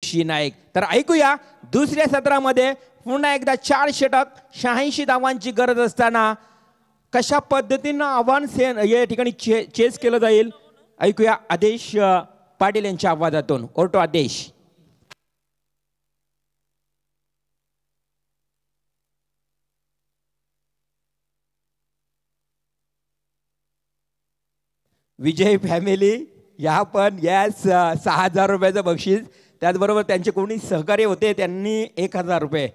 ऋषी नाईक. तर ऐकूया दुसऱ्या सत्रामध्ये पुन्हा एकदा 4 षटक 86 धावांची गरज असताना कशा पद्धतीनं आव्हान या ठिकाणी चेस केलं जाईल. ऐकूया आदेश पाटील यांच्या आवाजातून. ओरटो आदेश. विजय फॅमिली या पण यस 6000 रुपयाचं बक्षीस. त्याचबरोबर त्यांचे कोणी सहकार्य होते त्यांनी 1000 रुपये.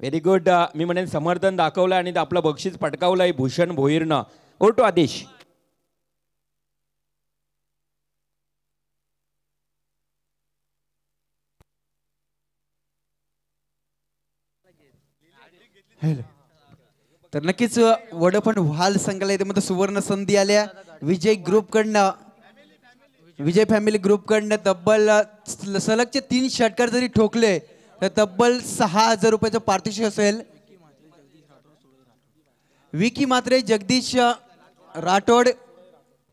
Very good. मी म्हणेन समर्थन दाखवलं आणि आपलं बक्षीस पटकावलंय भूषण भोईरनं. ओरटो आदेश. तर नक्कीच वडपण व्हाल संघाला यामध्ये सुवर्ण संधी आल्या. विजय ग्रुप कडनं विजय फॅमिली ग्रुप कडनं तब्बल सलगचे 3 षटकार जरी ठोकले तर तब्बल 6000 रुपयाचं पारितोषिक असेल. विकी मात्रे, जगदीश राठोड,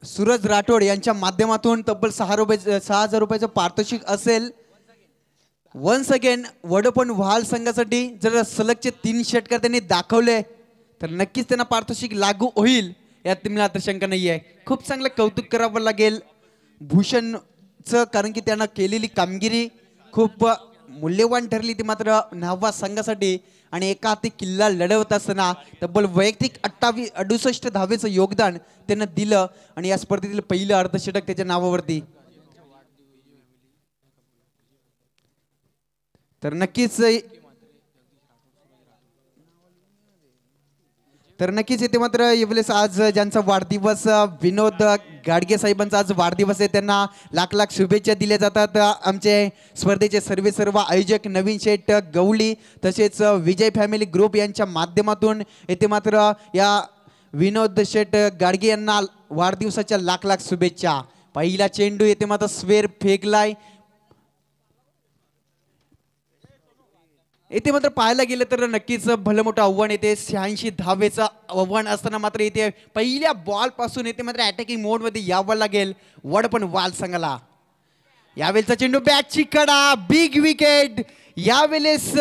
सूरज राठोड यांच्या माध्यमातून तब्बल 6000 रुपयाचं पारितोषिक असेल. वन्स अगेन वडपण व्हाल संघासाठी जर सलगचे 3 षटकार त्यांनी दाखवले तर नक्कीच त्यांना पारितोषिक लागू होईल यात मला आता शंका नाही आहे. खूप चांगलं कौतुक करावं लागेल भूषणचं, कारण की त्यांना केलेली कामगिरी खूप मूल्यवान ठरली ती मात्र न्हावा संघासाठी. आणि एका हाती किल्ला लढवत असताना तब्बल वैयक्तिक 68 धावेचं योगदान त्यांना दिलं आणि या स्पर्धेतील पहिलं अर्धशतक त्याच्या नावावरती. तर नक्कीच येथे मात्र यावेळेस आज ज्यांचा वाढदिवस विनोद गाडगे साहेबांचा आज वाढदिवस आहे त्यांना लाख लाख शुभेच्छा दिल्या जातात. आमचे स्पर्धेचे सर्व आयोजक नवीन शेठ गवळी तसेच विजय फॅमिली ग्रुप यांच्या माध्यमातून येथे मात्र या विनोद शेठ गाडगे यांना वाढदिवसाच्या लाख लाख शुभेच्छा. पहिला चेंडू येथे मात्र स्वेर फेकलाय. येथे मात्र पाहायला गेलं तर नक्कीच भलं मोठं आव्हान येते. 86 धावेचं आव्हान असताना मात्र येथे पहिल्या बॉल पासून येथे मात्र अटॅकिंग मोड मध्ये यावं लागेल वडपण वाल संघाला. यावेळेचा चेंडू बॅटची कडा, बिग विकेट. यावेळेस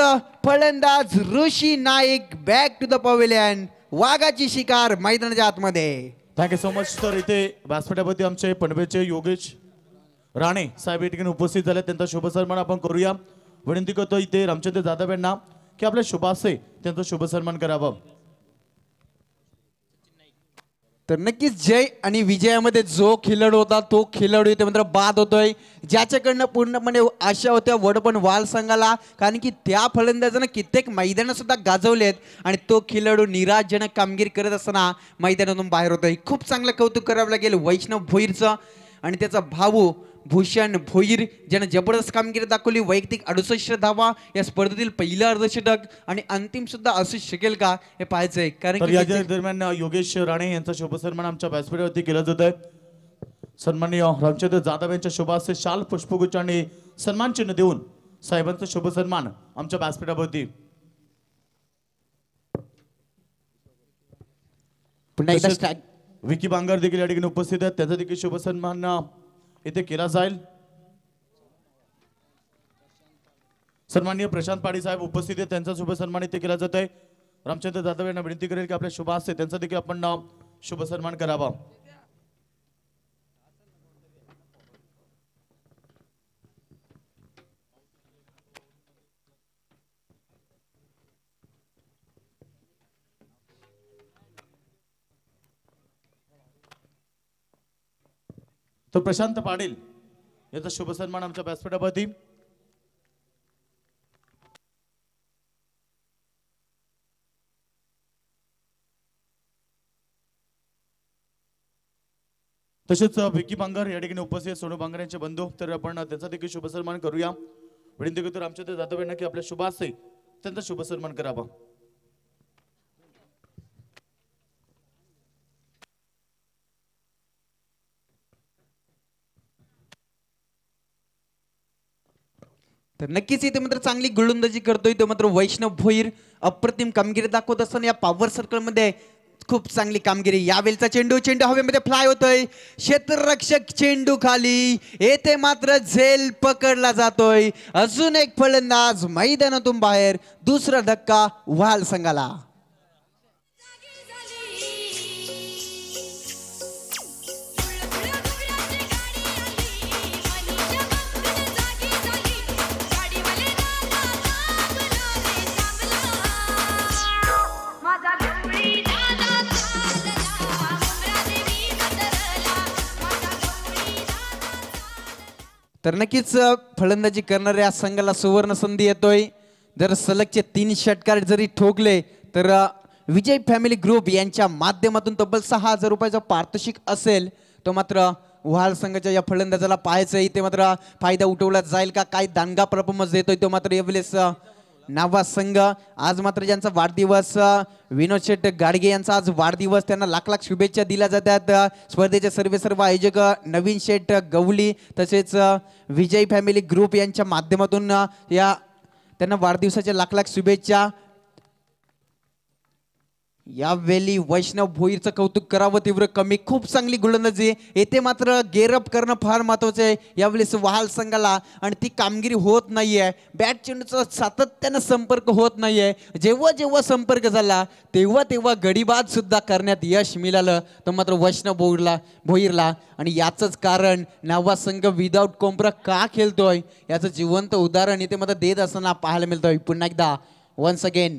फलंदाज Rishi Naik back to the pavilion. वाघाची शिकार मैदानाच्या आतमध्ये. Thank you so much. तर इथे व्यासपीठावरती आमचे पनवेलचे योगेश राणे साहेब या ठिकाणी उपस्थित झाले. त्यांचा शुभ सन्मान आपण करूया. विनंती करतो इथे रामचंद्र जाधव यांना की आपल्या शुभासे त्यांचा शुभ सन्मान करावा. तर नक्कीच जय आणि विजयामध्ये जो खेळाडू होता तो खेळाडू इथे मात्र बाद होतोय. ज्याच्याकडनं पूर्णपणे आशा होत्या वडपण वाल संघाला, कारण की त्या फलंदाजानं कित्येक मैदानं सुद्धा गाजवलेत आणि तो खेळाडू निराशजनक कामगिरी करत असताना मैदानातून बाहेर होतोय. खूप चांगलं कौतुक करावं लागेल वैष्णव भोईरचं आणि त्याचा भाऊ भूषण भोईर ज्याने जबरदस्त कामगिरी दाखवली. वैयक्तिक 68 धावा या स्पर्धेतील पहिलं अर्धशतक आणि अंतिम सुद्धा असू शकेल का हे पाहायचंय. कारण या दरम्यान योगेश राणे यांचा शुभ सन्मान आमच्या व्यासपीठावरती केला जात आहे. सन्माननीय रामचंद्र जाधव यांच्या शुभासे शाल पुष्पगुच्छ आणि सन्मान चिन्ह देऊन साहेबांचा शुभ सन्मान आमच्या व्यासपीठावरती. पुन्हा एकदा विकी बांगर देखील या ठिकाणी उपस्थित आहेत. त्यांचा देखील शुभ सन्मान इथे केला जाईल. सन्माननीय प्रशांत पाडी साहेब उपस्थित आहेत. त्यांचा शुभ सन्मान इथे केला जात आहे. रामचंद्र जाधव यांना विनंती करेल की आपल्या शुभ असते त्यांचा देखील आपण शुभ सन्मान करावा. तो प्रशांत पाटील याचा शुभ सन्मान आमच्या व्यासपीठावरती. तसेच विकी बांगर या ठिकाणी उपस्थित सोनू बांगर यांचे बंधू, तर आपण त्यांचा देखील शुभ सन्मान करूया. विनंती करतो रामचंद्र जाधव यांना की आपल्या शुभ असते त्यांचा शुभ सन्मान करावा. तर नक्कीच इथे मात्र चांगली गोलंदाजी करतोय तो मात्र वैष्णव भोईर. अप्रतिम कामगिरी दाखवत असताना या पॉवर सर्कल मध्ये खूप चांगली कामगिरी. यावेळचा चेंडू हवेमध्ये फ्लाय होतोय. क्षेत्ररक्षक चेंडू खाली येथे मात्र झेल पकडला जातोय. अजून एक फलंदाज मैदानातून बाहेर. दुसरा धक्का वहाल संघाला. तर नक्कीच फलंदाजी करणाऱ्या संघाला सुवर्ण संधी येतोय. जर सलगचे 3 षटकार जरी ठोकले तर विजय फॅमिली ग्रुप यांच्या माध्यमातून तब्बल 6,000 रुपयाचा पारितोषिक असेल. तो मात्र वहाल संघाच्या या फलंदाजाला पाहायचं आहे. ते मात्र फायदा उठवला जाईल का, काय दांडगा परफॉर्मन्स देतोय तो मात्र यावेळेस नावा संघ. आज मात्र ज्यांचा वाढदिवस विनोद शेठ गाडगे यांचा आज वाढदिवस, त्यांना लाख लाख शुभेच्छा दिल्या जातात. स्पर्धेचे सर्व आयोजक नवीन शेठ गवली तसेच विजय फॅमिली ग्रुप यांच्या माध्यमातून या त्यांना वाढदिवसाच्या लाख लाख शुभेच्छा. यावेळी वैष्णव भोईरचं कौतुक करावं तीव्र कमी. खूप चांगली गोलंदाजी. येथे मात्र गेरअप करणं फार महत्वाचं आहे यावेळेस वहाल संघाला, आणि ती कामगिरी होत नाहीये. बॅट चेंडूचा सातत्यानं संपर्क होत नाहीये. जेव्हा जेव्हा संपर्क झाला तेव्हा गडीबाद सुद्धा करण्यात यश मिळालं तर मात्र वैष्णव भोईरला. आणि याचंच कारण नावा संघ विदाऊट कोंपरा का खेळतोय याचं जिवंत उदाहरण इथे मात्र देत असताना पाहायला मिळतोय. पुन्हा एकदा वन्स अगेन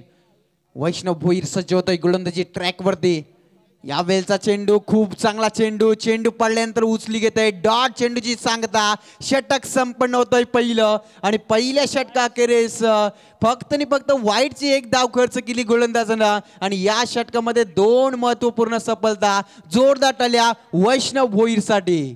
वैष्णव भोईर सज्ज होतोय गोलंदाजी ट्रॅक वरती. यावेळचा चेंडू खूप चांगला चेंडू पडल्यानंतर उचली घेतोय. डॉट चेंडूची सांगता. षटक संपन्न होतोय पहिलं, आणि पहिल्या षटकाखेरीस फक्त वाईटची एक धाव खर्च केली गोलंदाजानं, आणि या षटकामध्ये 2 महत्वपूर्ण सफलता. जोरदार टाळ्या वैष्णव भोईरसाठी.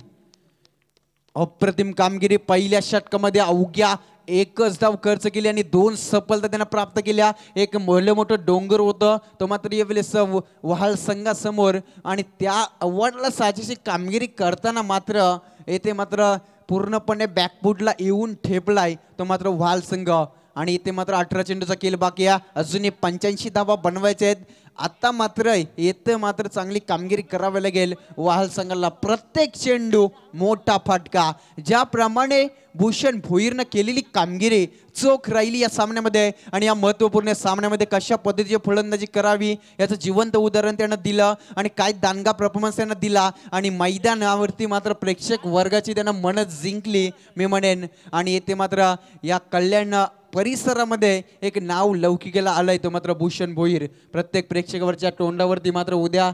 अप्रतिम कामगिरी. पहिल्या षटकामध्ये अवघ्या 1च धाव खर्च केली आणि 2 सफलता त्यांना प्राप्त केल्या. एक मोठं डोंगर होतं तो मात्र यावेळेस वहाल संघासमोर, आणि त्या आव्हानाला साजेशी कामगिरी करताना मात्र येथे मात्र पूर्णपणे बॅकफुटला येऊन ठेपलाय तो मात्र वहाल संघ. आणि इथे मात्र 18 चेंडूचा खेळ बाकी आहे. अजूनही 85 धावा बनवायच्या आहेत. आता मात्र येथे मात्र चांगली कामगिरी करावी लागेल वहाल संघाला. प्रत्येक चेंडू मोठा फटका. ज्याप्रमाणे भूषण भोईरनं केलेली कामगिरी चोख राहिली या सामन्यामध्ये, आणि या महत्त्वपूर्ण सामन्यामध्ये कशा पद्धतीची फलंदाजी करावी याचं जिवंत उदाहरण त्यांना दिलं, आणि काय दांडगा परफॉर्मन्स त्यांना दिला, आणि मैदानावरती मात्र प्रेक्षक वर्गाची त्यांना मन जिंकली मी म्हणेन. आणि येथे मात्र या कल्याण परिसरामध्ये एक नाव लौकिकेला आलंय तो मात्र भूषण भोईर. प्रत्येक प्रेक्षकावरच्या तोंडावरती मात्र उद्या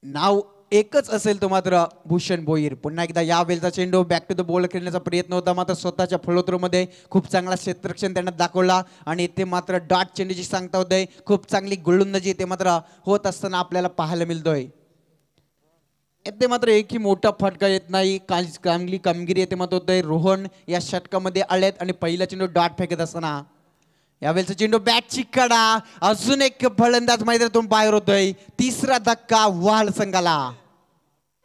नाव एकच असेल तो मात्र भूषण भोईर. पुन्हा एकदा यावेळचा चेंडू बॅक टू द बॉल खेळण्याचा प्रयत्न होता, मात्र स्वतःच्या फलोत्रोमध्ये खूप चांगला क्षेत्ररक्षण त्यांना दाखवला, आणि इथे मात्र डॉट चेंडूची सांगता होते. खूप चांगली गोलंदाजी इथे मात्र होत असताना आपल्याला पाहायला मिळतोय. इथे मात्र एकही मोठा फटका येत नाही. चांगली कामगिरी येते मात्र होतोय. रोहन या षटकामध्ये आलेत, आणि पहिला चेंडू डॉट फेकत असताना यावेळेचा चेंडू बॅटची कडा. अजून एक फलंदाज मैदानातून बाहेर होतोय. तिसरा धक्का वहाल संघाला.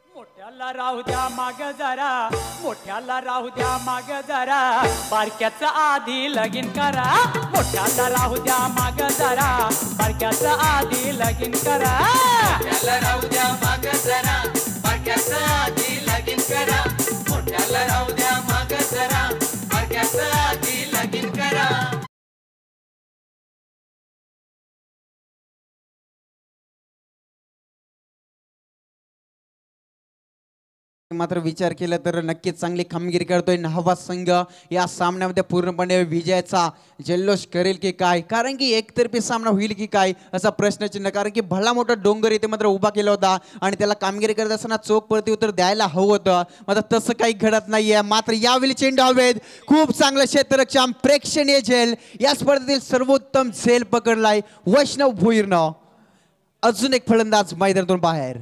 मोठ्याला राहू द्या माग जरा, मोठ्याला राहू द्या माग जरा, बारक्याचं आधी लगीन करा. मोठ्याला राहू द्या माग जरा, बारक्याचं आधी लगीन करा. मोठ्याला राहू द्या माग जरा, बारक्याचं आधी लगीन करा. मोठ्याला राहू द्या माग जरा, बारक्याचं आधी लगीन करा. मात्र विचार केला तर नक्कीच चांगली कामगिरी करतोय नावा संघ. या सामन्यामध्ये पूर्णपणे विजयाचा जल्लोष करेल की काय, कारण की एकतर्फी सामना होईल की काय असा प्रश्नचिन्ह. कारण की भला मोठा डोंगर इथे मात्र उभा केला होता, आणि त्याला कामगिरी करत असताना चोख प्रत्युत्तर द्यायला हवं होतं, मात्र तसं काही घडत नाहीये. मात्र यावेळी चेंडू हवेत. खूप चांगलं क्षेत्ररक्षण. प्रेक्षणीय झेल. या स्पर्धेतील सर्वोत्तम झेल पकडलाय वैष्णव भोईरनं. अजून एक फलंदाज मैदानातून बाहेर.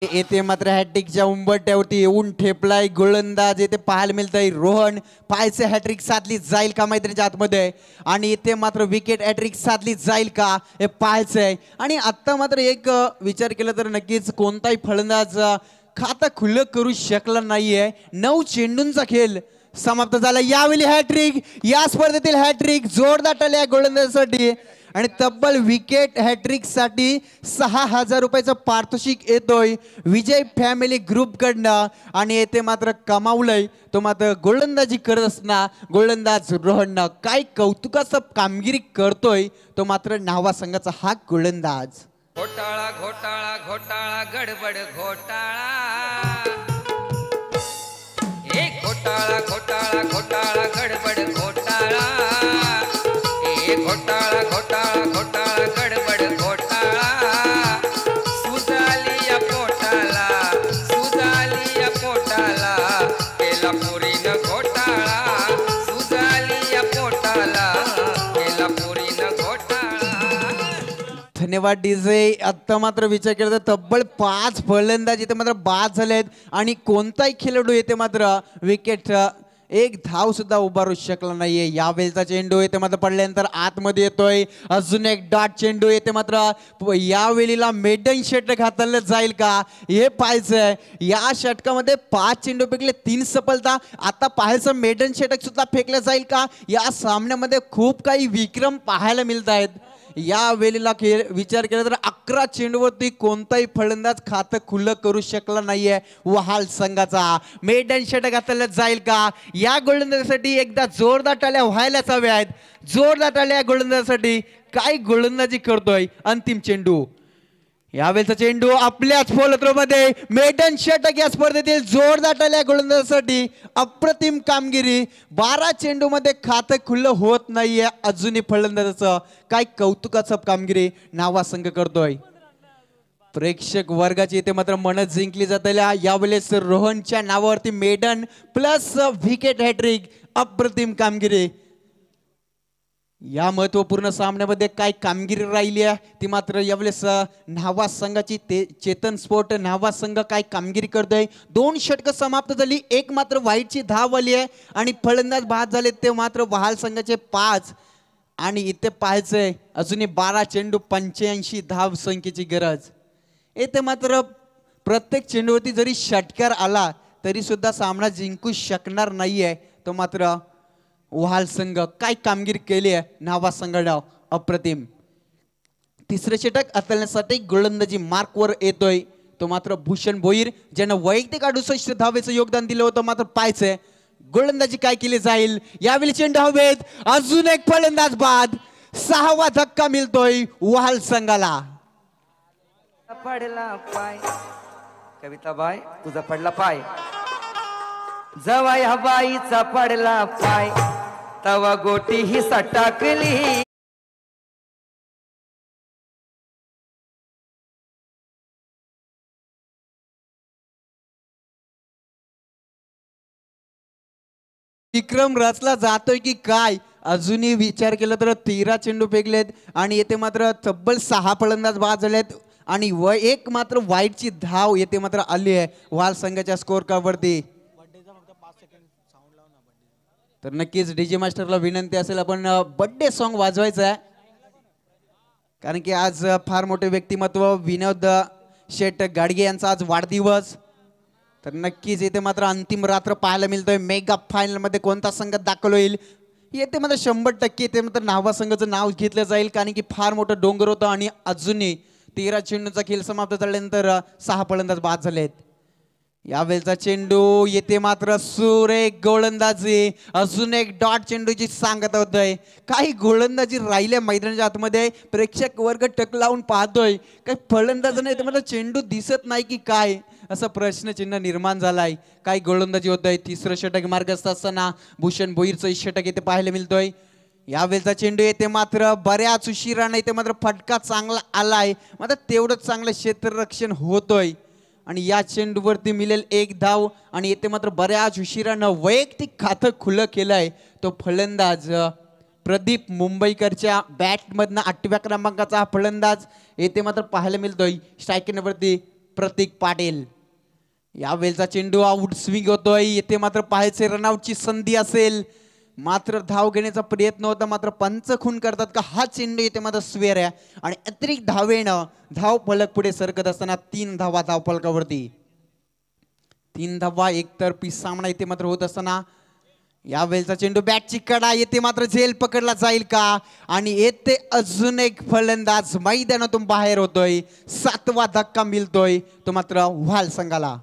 येथे मात्र हॅट्रिकच्या उंबरट्यावरती येऊन ठेपलाय गोलंदाज येथे पाहायला मिळतंय रोहन पायचे हॅट्रिक साधली जाईल का मैत्रीच्या आतमध्ये आणि इथे मात्र विकेट हॅट्रिक साधली जाईल का हे पाहायचंय आणि आता मात्र एक विचार केला तर नक्कीच कोणताही फलंदाज खातं खुलं करू शकला नाहीये 9 चेंडूंचा खेळ समाप्त झाला यावेळी हॅट्रिक या स्पर्धेतील हॅट्रिक जोरदार टाळ्या गोलंदाजासाठी आणि तब्बल विकेट हॅट्रिक साठी 6,000 रुपयाचं पारितोषिक येतोय विजय फॅमिली ग्रुप कडनं आणि येथे मात्र कमावलंय तो मात्र गोलंदाजी करत असताना गोलंदाज रोहननं काय कौतुकाचं कामगिरी करतोय तो मात्र न्हावा संघाचा हा गोलंदाज घोटाळा घोटाळा घोटाळा गडबड घोटाळा एक घोटाळा घोटाळा घोटाळा गडबड घोटाळा एक घोटाळा घोटाळा घोटाळा गडबड घोटाळा सुजाली या पोटाला केला पुरीनं घोटाळा सुजाली या पोटाला केला पुरीनं घोटाळा धन्यवाद डीजे आता मात्र विचार केला तर तब्बल 5 फलंदाज इथे मात्र बाद झालेत आणि कोणताही खेळाडू येथे मात्र विकेट एक धाव सुद्धा उभारू शकला नाहीये यावेळेचा चेंडू येथे मात्र पडल्यानंतर आतमध्ये येतोय अजून एक डॉट चेंडू येथे मात्र यावेळीला मेडन षटक हाताळलं जाईल का हे पाहायचंय या षटकामध्ये 5 चेंडू फेकले 3 सफलता आता पाहायचं मेडन षटक सुद्धा फेकलं जाईल का या सामन्यामध्ये खूप काही विक्रम पाहायला मिळत आहेत या वेळेला विचार केला तर 11 चेंडूवरती कोणताही फलंदाज खातं खुलं करू शकला नाहीये वहाल संघाचा मेडन षटक हाताळलं जाईल का या गोलंदाजासाठी एकदा जोरदार टाळ्या व्हायलाच हव्या आहेत जोरदार टाळ्या गोलंदाजासाठी काय गोलंदाजी करतोय अंतिम चेंडू यावेळेचा चेंडू आपल्याच फॉलोथ्रोमध्ये मेडन षटक या स्पर्धेतील जोरदार टाळ्या गोलंदाजासाठी अप्रतिम कामगिरी 12 चेंडूमध्ये खातं खुलं होत नाहीये अजूनही फलंदाजाचं काय कौतुकाचं कामगिरी न्हावा संघ करतोय प्रेक्षक वर्गाची इथे मात्र मनच जिंकली जाते यावेळेस रोहनच्या नावावरती मेडन प्लस विकेट हॅट्रिक अप्रतिम कामगिरी या महत्वपूर्ण सामन्यामध्ये काय कामगिरी राहिली आहे ती मात्र यावेळेस न्हावा संघाची चेतन स्पोर्ट न्हावा संघ काय कामगिरी करतोय 2 षटकं समाप्त झाली एक मात्र वाईटची धाव आली आहे आणि फलंदाज बाद झाले ते मात्र वहाल संघाचे 5 आणि इथे पाहायचंय अजूनही 12 चेंडू 85 धाव संख्येची गरज इथे मात्र प्रत्येक चेंडूवरती जरी षटकार आला तरी सुद्धा सामना जिंकू शकणार नाहीये तो मात्र वहाल संघ काय कामगिरी केली आहे न्हावा संघाला अप्रतिम तिसरे षटक हाताळण्यासाठी गोलंदाजी मार्कवर येतोय तो मात्र भूषण भोईर ज्यानं वैयक्तिक 68 धावेचं योगदान दिलं होतं मात्र पाहायचंय गोलंदाजी काय केली जाईल यावेळी चेंडू हवेत अजून एक फलंदाज बाद 6वा धक्का मिळतोय वहाल संघाला पडला पाय कविता बाय तुझा पडला पाय जवा ह्या बाईचा पडला पाय तवा गोटी ही सटाकली विक्रम रचला जातोय की काय अजूनही विचार केला तर 13 चेंडू फेकलेत आणि येथे मात्र तब्बल 6 फलंदाज बाद झालेत आणि एक मात्र वाईटची धाव येथे मात्र आली आहे वहाल संघाच्या स्कोअर कार्डवरती तर नक्कीच डीजे मास्टरला विनंती असेल आपण बर्थडे सॉन्ग वाजवायचं आहे कारण की आज फार मोठे व्यक्तिमत्व विनोद शेठ गाडगे यांचा आज वाढदिवस तर नक्कीच येथे मात्र अंतिम रात्र पाहायला मिळतोय मेगा फायनल मध्ये कोणता संघ दाखल होईल येथे मात्र 100% येथे मात्र न्हावा संघाचं नाव घेतलं जाईल कारण की फार मोठं डोंगर होतं आणि अजूनही 13 चेंडूचा खेळ समाप्त झाल्यानंतर 6 फलंदाज बाद झालेत यावेळेचा चेंडू येथे मात्र सुरेख गोलंदाजी अजून एक डॉट चेंडूची सांगत होतोय काही गोलंदाजी राहिल्या मैदानाच्या आतमध्ये प्रेक्षक वर्ग टक लावून पाहतोय काही फलंदाजाने येथे मात्र चेंडू दिसत नाही की काय असं प्रश्नचिन्ह निर्माण झालाय काय गोलंदाजी होतोय तिसरं षटक मार्गस्थ असताना भूषण भोईरचं षटक येथे पाहायला मिळतोय यावेळेचा चेंडू येथे मात्र बऱ्याच उशिराने इथे मात्र फटका चांगला आलाय मात्र तेवढंच चांगलं क्षेत्ररक्षण होतोय आणि या चेंडूवरती मिळेल 1 धाव आणि येथे मात्र बऱ्याच उशिरानं वैयक्तिक खातं खुलं केलंय तो फलंदाज प्रदीप मुंबईकरच्या बॅटमधनं 8व्या क्रमांकाचा हा फलंदाज येथे मात्र पाहायला मिळतोय स्ट्रायकर नंबरती प्रतीक पाटील. यावेळेचा चेंडू आउट स्विंग होतोय. येथे मात्र पाहायचे रनआउटची संधी असेल, मात्र धाव घेण्याचा प्रयत्न होता, मात्र पंच खून करतात का हा चेंडू येथे मात्र स्वेअर आहे आणि अतिरिक्त धावेनं धाव फलक पुढे सरकत असताना 3 धावा धाव फलकावरती. 3 धावा एकतर्फी सामना येथे मात्र होत असताना यावेळेचा चेंडू बॅटची कडा येथे मात्र झेल पकडला जाईल का आणि येथे अजून एक फलंदाज मैदानातून बाहेर होतोय. 7वा धक्का मिळतोय तो मात्र व्हाल संघाला.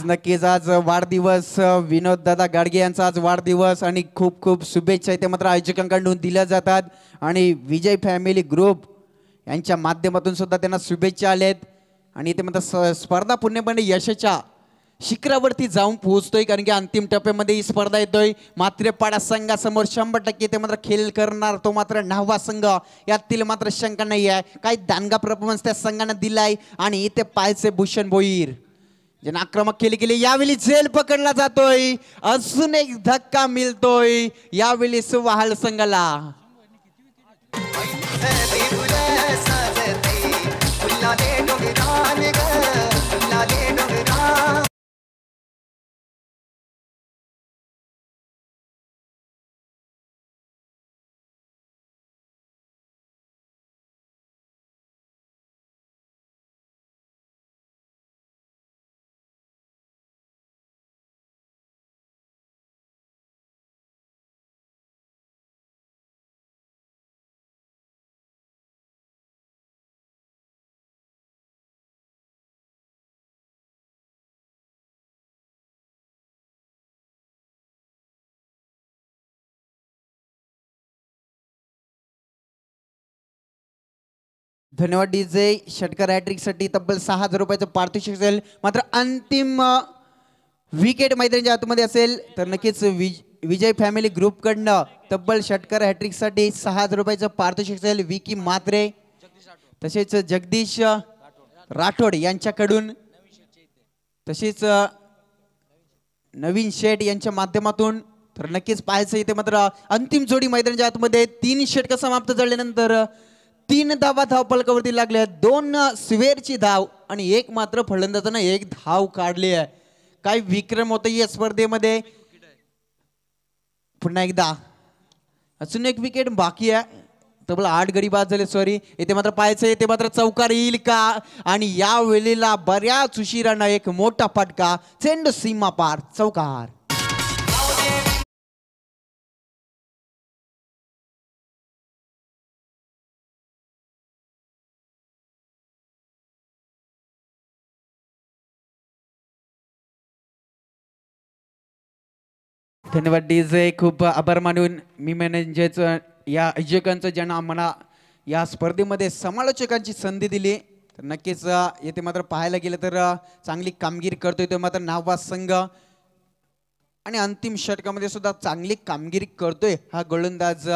नक्कीच आज वाढदिवस विनोद दादा गाडगे यांचा आज वाढदिवस आणि खूप खूप शुभेच्छा इथे मात्र आयोजकांकडून दिल्या जातात आणि विजय फॅमिली ग्रुप यांच्या माध्यमातून सुद्धा त्यांना शुभेच्छा आल्यात आणि इथे मात्र स्पर्धा पूर्णपणे यशाच्या शिखरावरती जाऊन पोहोचतोय कारण की अंतिम टप्प्यामध्ये ही स्पर्धा येतोय. मात्रेपाडा संघासमोर 100% ते मात्र खेळ करणार तो मात्र न्हावा संघ, यातील मात्र शंका नाही आहे. काही दांडगा परफॉर्मन्स त्या संघाने दिलाय आणि इथे पाहायचे भूषण भोईर ज्यांना आक्रमक केली यावेळी झेल पकडला जातोय. अजून एक धक्का मिळतोय यावेळी वाहाल संघाला. धन्यवाद डीजे. षटकार हॅट्रिक साठी तब्बल 6,000 रुपयाचं पारितोषिक असेल. मात्र अंतिम विकेट मैदानाच्या आतमध्ये असेल तर नक्कीच विजय फॅमिली ग्रुप कडनं तब्बल षटकार हॅट्रिक साठी 6,000 रुपयाचं पारितोषिक असेल. विकी म्हात्रे तसेच जगदीश राठोड यांच्याकडून तसेच नवीन शेठ यांच्या माध्यमातून तर नक्कीच पाहायचं इथे मात्र अंतिम जोडी मैदानाच्या आतमध्ये 3 षटक समाप्त झाल्यानंतर 3 धावा धाव फलकावरती लागल्या. 2 स्वेअरची धाव आणि 1 मात्र फलंदाजानं 1 धाव काढली आहे. काय विक्रम होतं या स्पर्धेमध्ये. पुन्हा एकदा अजून 1 विकेट बाकी आहे. तब्बल 8 गडी बाद झाले. सॉरी इथे मात्र पाहायचं इथे मात्र चौकार येईल का आणि या वेळेला बऱ्याच उशिरानं एक मोठा फटका. चेंडू सीमा पार चौकार. धन्यवाद डीजे. खूप आभार मानून मी म्हणजेच या आयोजकांचं ज्यांना आम्हाला या स्पर्धेमध्ये समालोचकांची संधी दिली तर नक्कीच येथे मात्र पाहायला गेलं तर चांगली कामगिरी करतोय तो मात्र न्हावा संघ आणि अंतिम षटकामध्ये सुद्धा चांगली कामगिरी करतोय हा गोलंदाज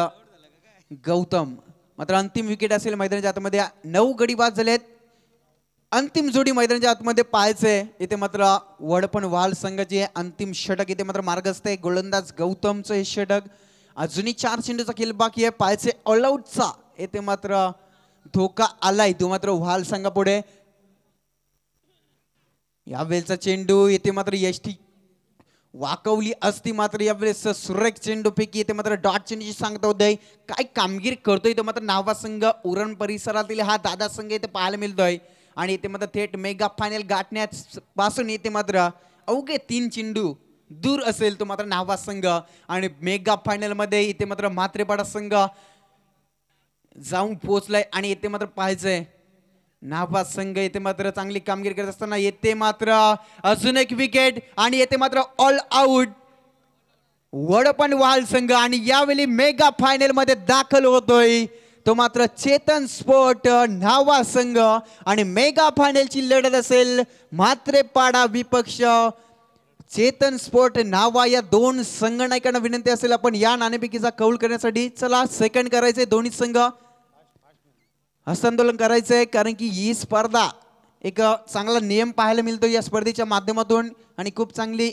गौतम. मात्र अंतिम विकेट असेल मैदानाच्या आतमध्ये. 9 गडी बाद झालेत. अंतिम जोडी मैदानाच्या आतमध्ये पाहायचंय इथे मात्र वडपण वाल संघाचे अंतिम षटक इथे मात्र मार्गस्थ आहे. गोलंदाज गौतमचं हे षटक. अजूनही 4 चेंडूचा खेळ बाकी आहे. पाहायचे ऑलआउटचा इथे मात्र धोका आलाय तो मात्र वाल संघापुढे. यावेळेचा चेंडू इथे मात्र यष्टी वाकवली असती मात्र यावेळेस सुरेख चेंडू पैकी इथे मात्र डॉट चेंडूची सांगता होते. काय कामगिरी करतोय तो मात्र न्हावा संघ. उरण परिसरातील हा दादा संघ इथे पाहायला मिळतोय आणि इथे मात्र थेट मेगा फायनल गाठण्यापासून इथे मात्र अवघे 3 चेंडू दूर असेल तो मात्र न्हावा संघ आणि मेगा फायनल मध्ये इथे मात्र म्हात्रेपाडा संघ जाऊन पोहोचलाय आणि इथे मात्र पाहायचंय न्हावा संघ इथे मात्र चांगली कामगिरी करत असताना येथे मात्र अजून 1 विकेट आणि येथे मात्र ऑल आउट वडपण वाल संघ आणि यावेळी मेगा फायनल मध्ये दाखल होतोय तो मात्र चेतन स्पोर्ट न्हावा संघ आणि मेगा फायनलची लढत असेल म्हात्रेपाडा विपक्ष चेतन स्पोर्ट न्हावा या दोन संघनायकांना विनंती असेल आपण या नाणेफेकीचा कौल करण्यासाठी. चला सेकंड करायचंय दोन्ही संघ हस्तांदोलन करायचंय कारण की ही स्पर्धा एक चांगला नियम पाहायला मिळतो या स्पर्धेच्या माध्यमातून आणि खूप चांगली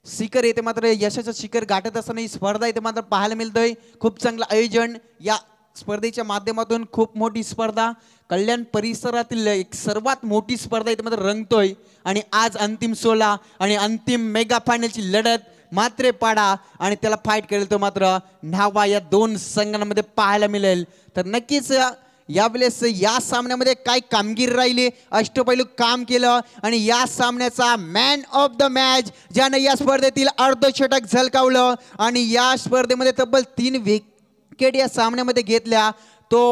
शिखर येते मात्र यशाचं शिखर गाठत असताना ही स्पर्धा इथे मात्र पाहायला मिळतोय. खूप चांगलं आयोजन या स्पर्धेच्या माध्यमातून खूप मोठी स्पर्धा कल्याण परिसरातील एक सर्वात मोठी स्पर्धा इथे मात्र रंगतोय आणि आज अंतिम 16 आणि अंतिम मेगा फायनलची लढत म्हात्रेपाडा आणि त्याला फाईट करेल तो मात्र न्हावा या दोन संघांमध्ये पाहायला मिळेल. तर नक्कीच यावेळेस या सामन्यामध्ये काय कामगिरी राहिली अष्टपैलू काम केलं आणि या सामन्याचा मॅन ऑफ द मॅच ज्याने या स्पर्धेतील अर्धशतक झळकावलं आणि या स्पर्धेमध्ये तब्बल 3 विकेट या सामन्यामध्ये घेतल्या तो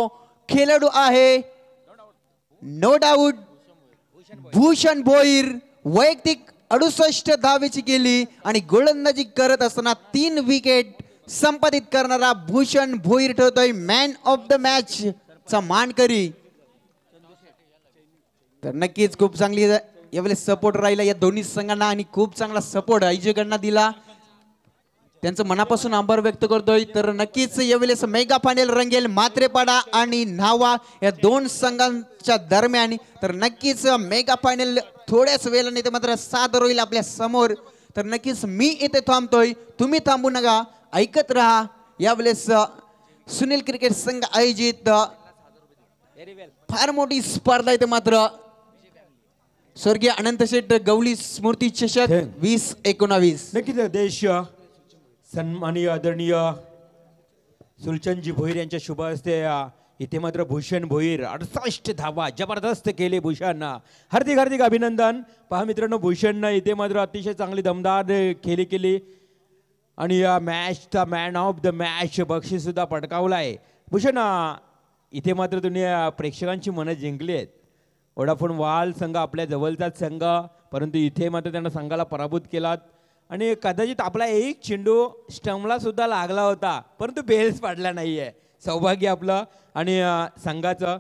खेळाडू आहे नो डाऊट भूषण भोईर. वैयक्तिक 68 धावेची केली आणि गोलंदाजी करत असताना 3 विकेट संपादित करणारा भूषण भोईर ठरतोय मॅन ऑफ द मॅच चा मानकरी. तर नक्कीच खूप चांगली यावेळेस सपोर्ट राहिला या दोन्ही संघांना आणि खूप चांगला सपोर्ट आयोजकांना दिला त्यांचं मनापासून आभार व्यक्त करतोय. तर नक्कीच यावेळेस मेगा फायनल रंगेल म्हात्रेपाडा आणि न्हावा या दोन संघांच्या दरम्यान. तर नक्कीच मेगा फायनल थोड्याच वेळाने ते मात्र सादर होईल आपल्या समोर. तर नक्कीच मी इथे थांबतोय तुम्ही थांबू नका ऐकत राहा. यावेळेस सुनील क्रिकेट संघ आयोजित फार मोठी स्पर्धा इथे मात्र स्वर्गीय अनंत शेठ गवळी स्मृती चषक 2019. नक्कीच देश सन्माननीय आदरणीय सुलचनजी भोईर यांच्या शुभ हस्ते इथे मात्र भूषण भोईर 68 धावा जबरदस्त केले भूषण. हार्दिक हार्दिक अभिनंदन. पहा मित्रांनो भूषणनं इथे मात्र अतिशय चांगली दमदार खेळी केली आणि या मॅचचा मॅन ऑफ द मॅच बक्षीस सुद्धा पटकावला आहे. भूषण इथे मात्र तुम्ही प्रेक्षकांची मनं जिंकली आहेत. वोडाफोन वाल संघ आपल्या जवळचाच संघ परंतु इथे मात्र त्यांना संघाला पराभूत केलात आणि कदाचित आपला एक चेंडू स्टंपला सुद्धा लागला होता परंतु बेल्स पाडला नाही आहे. सौभाग्य आपलं आणि संघाचं.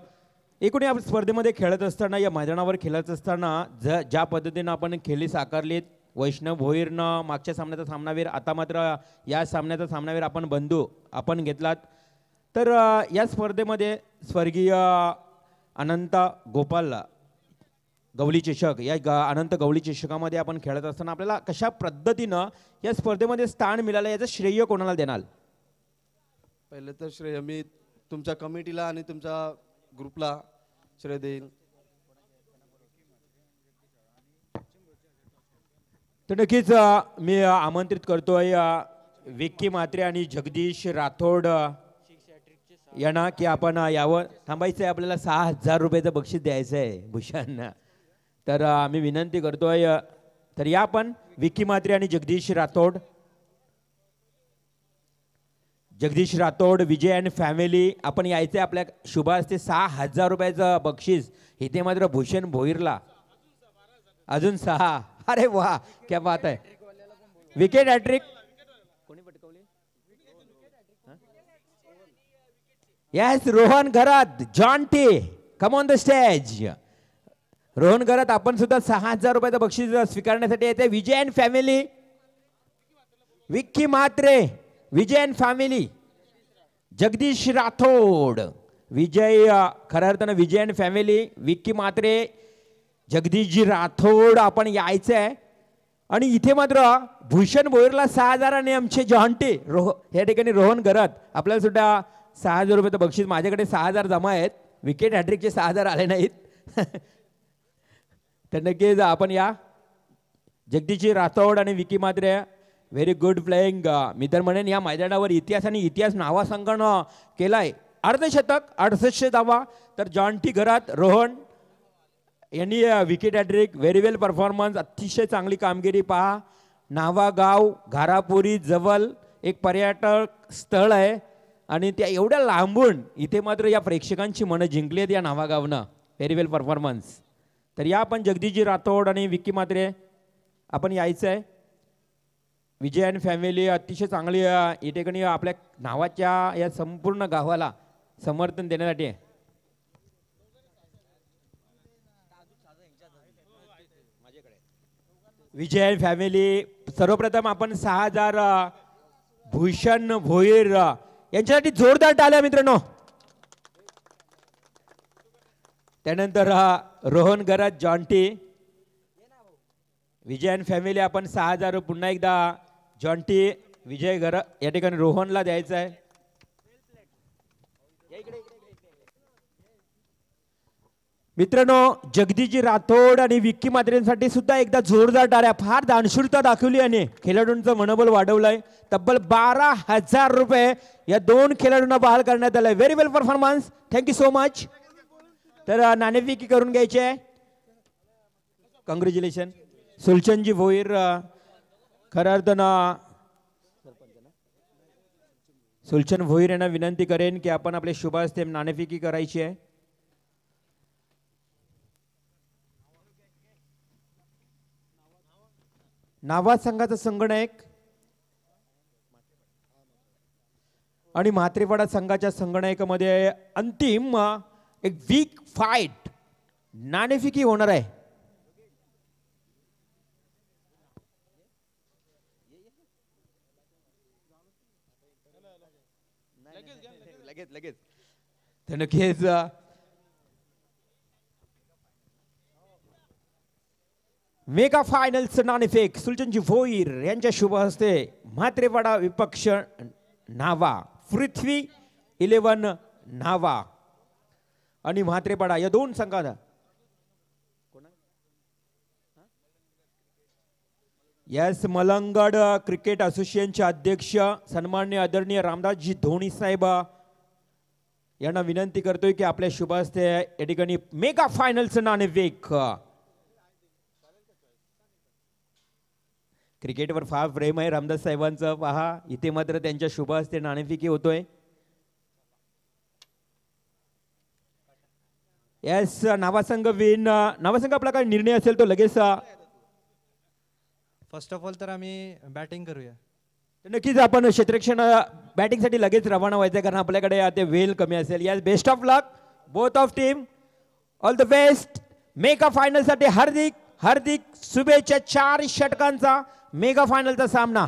एकूण या स्पर्धेमध्ये खेळत असताना या मैदानावर खेळत असताना ज्या पद्धतीनं आपण खेळी साकारलीत वैष्णव भोईरनं मागच्या सामन्याचा सामनावीर आता मात्र या सामन्याचा सामनावीर आपण बंधू आपण घेतलात. तर या स्पर्धेमध्ये स्वर्गीय अनंत गोपाल गवळी चषक या अनंत गवळी चषकामध्ये आपण खेळत असताना आपल्याला कशा पद्धतीनं या स्पर्धेमध्ये स्थान मिळालं याचं श्रेय कोणाला देणार? पहिले तर श्रेय मी तुमच्या कमिटीला आणि तुमच्या ग्रुपला श्रेय देईन. तर नक्कीच मी आमंत्रित करतोय विक्की म्हात्रे आणि जगदीश राठोड यांना की आपण यावर थांबायचं आहे. आपल्याला 6000 रुपयाचं बक्षीस द्यायचं आहे भूषण. तर मी विनंती करतोय तर या आपण विक्की म्हात्रे आणि जगदीश राठोड. जगदीश राठोड विजय अँड फॅमिली आपण यायचं आहे. आपल्या शुभ हस्ते 6000 रुपयाचं बक्षीस इथे मात्र भूषण भोईरला अजून 6. अरे वा क्या बात आहे. विकेट हॅट्रिक कोणी पटकवली? यस रोहन घरात जॉन टी come on the stage. Rohan Gharat आपण सुद्धा 6000 रुपयाचं बक्षीस स्वीकारण्यासाठी येते. Vijay and family Vicky Mhatre Vijay and family Jagdish Rathod Vijay खऱ्या अर्थानं विजय अँड फॅमिली विक्की म्हात्रे जगदीशजी राठोड आपण यायचं आहे. आणि इथे मात्र भूषण भोईरला 6000 आणि आमचे जॉन्टे या ठिकाणी रोहन घरात आपल्याला सुद्धा 6000 रुपयाचं बक्षीस. माझ्याकडे 6000 जमा आहेत. विकेट हॅट्रिकचे 6000 आले नाहीत. तर नक्कीच आपण या जगदीशजी राठोड आणि Vicky Mhatre very good playing. मी तर म्हणेन या मैदानावर इतिहास आणि इतिहास नावा संघानं केलाय. अर्धशतक 68 धावा. तर जॉन्टी घरात रोहन यांनी विकेट हॅट्रिक व्हेरी वेल परफॉर्मन्स अतिशय चांगली कामगिरी. पहा नावा गाव घारापुरी जवळ एक पर्यटक स्थळ आहे आणि त्या एवढ्या लांबून इथे मात्र या प्रेक्षकांची मनं जिंकली आहेत या नावा गावनं. व्हेरी वेल परफॉर्मन्स. तर या आपण जगदीशजी राठोड आणि विक्की म्हात्रे आपण यायचं आहे. विजय अँड फॅमिली अतिशय चांगली या ठिकाणी आपल्या नावाच्या या संपूर्ण गावाला समर्थन देण्यासाठी. विजय फॅमिली सर्वप्रथम आपण 6,000 भूषण भोईर यांच्यासाठी जोरदार टाळ्या मित्रांनो. त्यानंतर रोहन गरज जॉन्टी. विजयन फॅमिली आपण 6,000 पुन्हा एकदा जॉन्टी विजय घर या ठिकाणी रोहनला द्यायचं आहे. मित्रांनो जगदीजी राठोड आणि विक्की मात्रेंसाठी सुद्धा एकदा जोरदार टाळ्या. फार दानशूरता दाखवली आणि खेळाडूंचं मनोबल वाढवलंय. तब्बल 12,000 रुपये या दोन खेळाडूंना बहाल करण्यात आलंय. व्हेरी वेल परफॉर्मन्स. Thank you so much. तर नाणेफेकी करून घ्यायची आहे. कॉंग्रॅच्युलेशन. सुलचनजी भोईर खऱ्या अर्थानं सुलचन भोईर यांना विनंती करेन की आपण आपले शुभ हस्ते नाणेफेकी करायची आहे. नावा संघाचा संगणक आणि म्हात्रेपाडा संघाच्या संगणकामध्ये अंतिम एक वीक फाईट नाणेफेकी होणार आहे. तर नक्कीच मेगा फायनल्स नाणेफेक सुलचनजी भोईर यांच्या शुभ हस्ते म्हात्रेपाडा विपक्ष नावा पृथ्वी 11 नावा आणि म्हात्रेपाडा या दोन संघात यस मलंगड क्रिकेट असोसिएशनचे अध्यक्ष सन्माननीय आदरणीय रामदासजी धोनी साहेब यांना विनंती करतोय की आपल्या शुभ हस्ते या ठिकाणी मेगा फायनल्स नाणेफेक. क्रिकेटवर फार प्रेम आहे रामदास साहेबांचं. पहा इथे मात्र त्यांच्या शुभ हस्ते नाणेफेकी होतोय. Yes नावासंघ win. नावासंघ आपला काय निर्णय असेल तो लगेच. फर्स्ट ऑफ ऑल तर आम्ही बॅटिंग करूया. नक्कीच आपण क्षेत्ररक्षण बॅटिंगसाठी लगेच रवाना व्हायचं कारण आपल्याकडे आता वेळ कमी असेल. Yes best of luck both of team. All the best. Mega फायनलसाठी हार्दिक हार्दिक शुभेच्छा. 4 षटकांचा मेगा फायनलचा सामना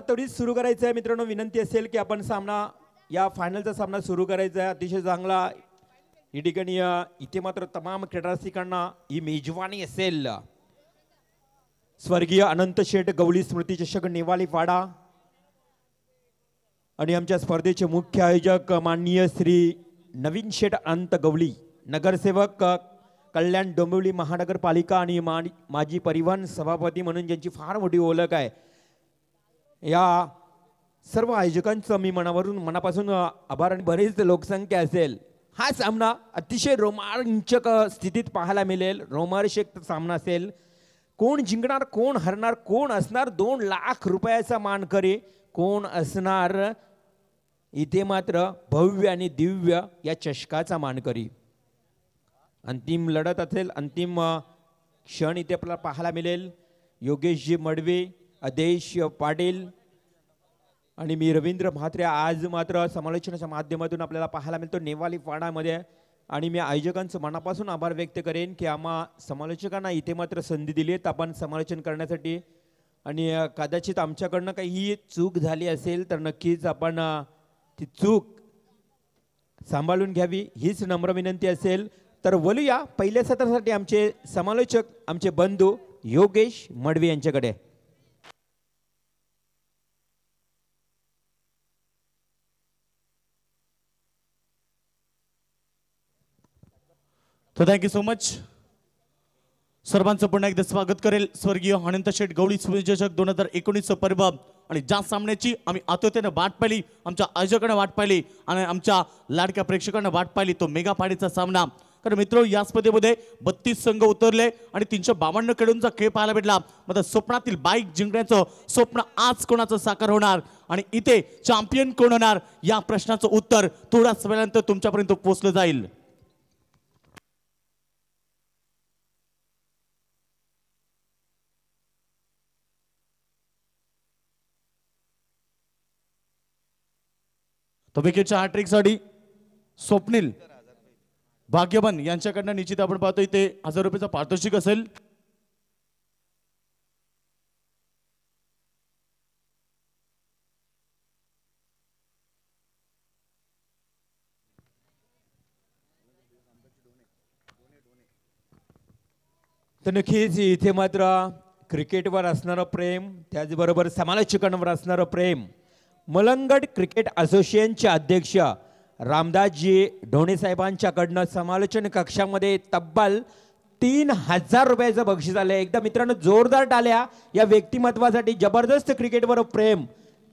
तडीच सुरू करायचा आहे मित्रांनो. विनंती असेल की आपण सामना या फायनलचा सामना सुरू करायचा आहे. अतिशय चांगला या ठिकाणी इथे मात्र तमाम क्रीडारसिकांना ही मेजवानी असेल. स्वर्गीय अनंत शेठ गवळी स्मृती चषक नेवाली पाडा आणि आमच्या स्पर्धेचे मुख्य आयोजक माननीय श्री नवीन शेठ अनंत गवळी नगरसेवक कल्याण डोंबिवली महानगरपालिका आणि माजी परिवहन सभापती म्हणून ज्यांची फार मोठी ओळख आहे. या सर्व आयोजकांचं मी मनापासून आभार. आणि बरीच लोकसंख्या असेल. हा सामना अतिशय रोमांचक स्थितीत पाहायला मिळेल. रोमांचक सामना असेल. कोण जिंकणार कोण हरणार कोण असणार 2 लाख रुपयाचा मानकरी कोण असणार इथे मात्र भव्य आणि दिव्य या चषकाचा मानकरी. अंतिम लढत असेल. अंतिम क्षण इथे आपल्याला पाहायला मिळेल. योगेशजी मडवी आदेश पाटील आणि मी रवींद्र म्हात्रे आज मात्र समालोचनाच्या माध्यमातून आपल्याला पाहायला मिळतो नेवाली पाडामध्ये. आणि मी आयोजकांचं मनापासून आभार व्यक्त करेन की आम्हा समालोचकांना इथे मात्र संधी दिली आहेत आपण समालोचन करण्यासाठी. आणि कदाचित आमच्याकडनं काही चूक झाली असेल तर नक्कीच आपण ती चूक सांभाळून घ्यावी हीच नम्र विनंती असेल. तर बोलूया पहिल्या सत्रासाठी आमचे समालोचक आमचे बंधू योगेश मडवी यांच्याकडे. तर थँक्यू सो मच. सर्वांचं पुन्हा एकदा स्वागत करेल स्वर्गीय अनंत शेठ गवळी स्मृतिचषक 2019 पर्व. आणि ज्या सामन्याची आम्ही आतुरतेने वाट पाहिली आमच्या आयोजकांना वाट पाहिली आणि आमच्या लाडक्या प्रेक्षकांना वाट पाहिली तो मेगा फायनलचा सामना. कारण मित्र या स्पर्धेमध्ये 32 संघ उतरले आणि 352 खेळाडूंचा खेळ पाहायला भेटला. मात्र स्वप्नातील बाईक जिंकण्याचं स्वप्न आज कोणाचं साकार होणार आणि इथे चॅम्पियन कोण होणार या प्रश्नाचं उत्तर थोड्याच वेळानंतर तुमच्यापर्यंत पोहोचलं जाईल. विकेटच्या हॅट्रिकसाठी स्वप्नील भाग्यवन यांच्याकडनं निश्चित आपण पाहतो इथे 1000 रुपयाचा पारितोषिक असेल. तर नक्कीच इथे मात्र क्रिकेटवर असणारं प्रेम, त्याचबरोबर समालोचकांवर असणारं प्रेम, मलंगड क्रिकेट असोसिएशनचे अध्यक्ष रामदासजी ढोणे साहेबांच्याकडनं समालोचन कक्षामध्ये तब्बल 3000 रुपयाचं बक्षीस आलं. एकदा मित्रांनो जोरदार टाळ्या या व्यक्तिमत्वासाठी. जबरदस्त क्रिकेटवर प्रेम.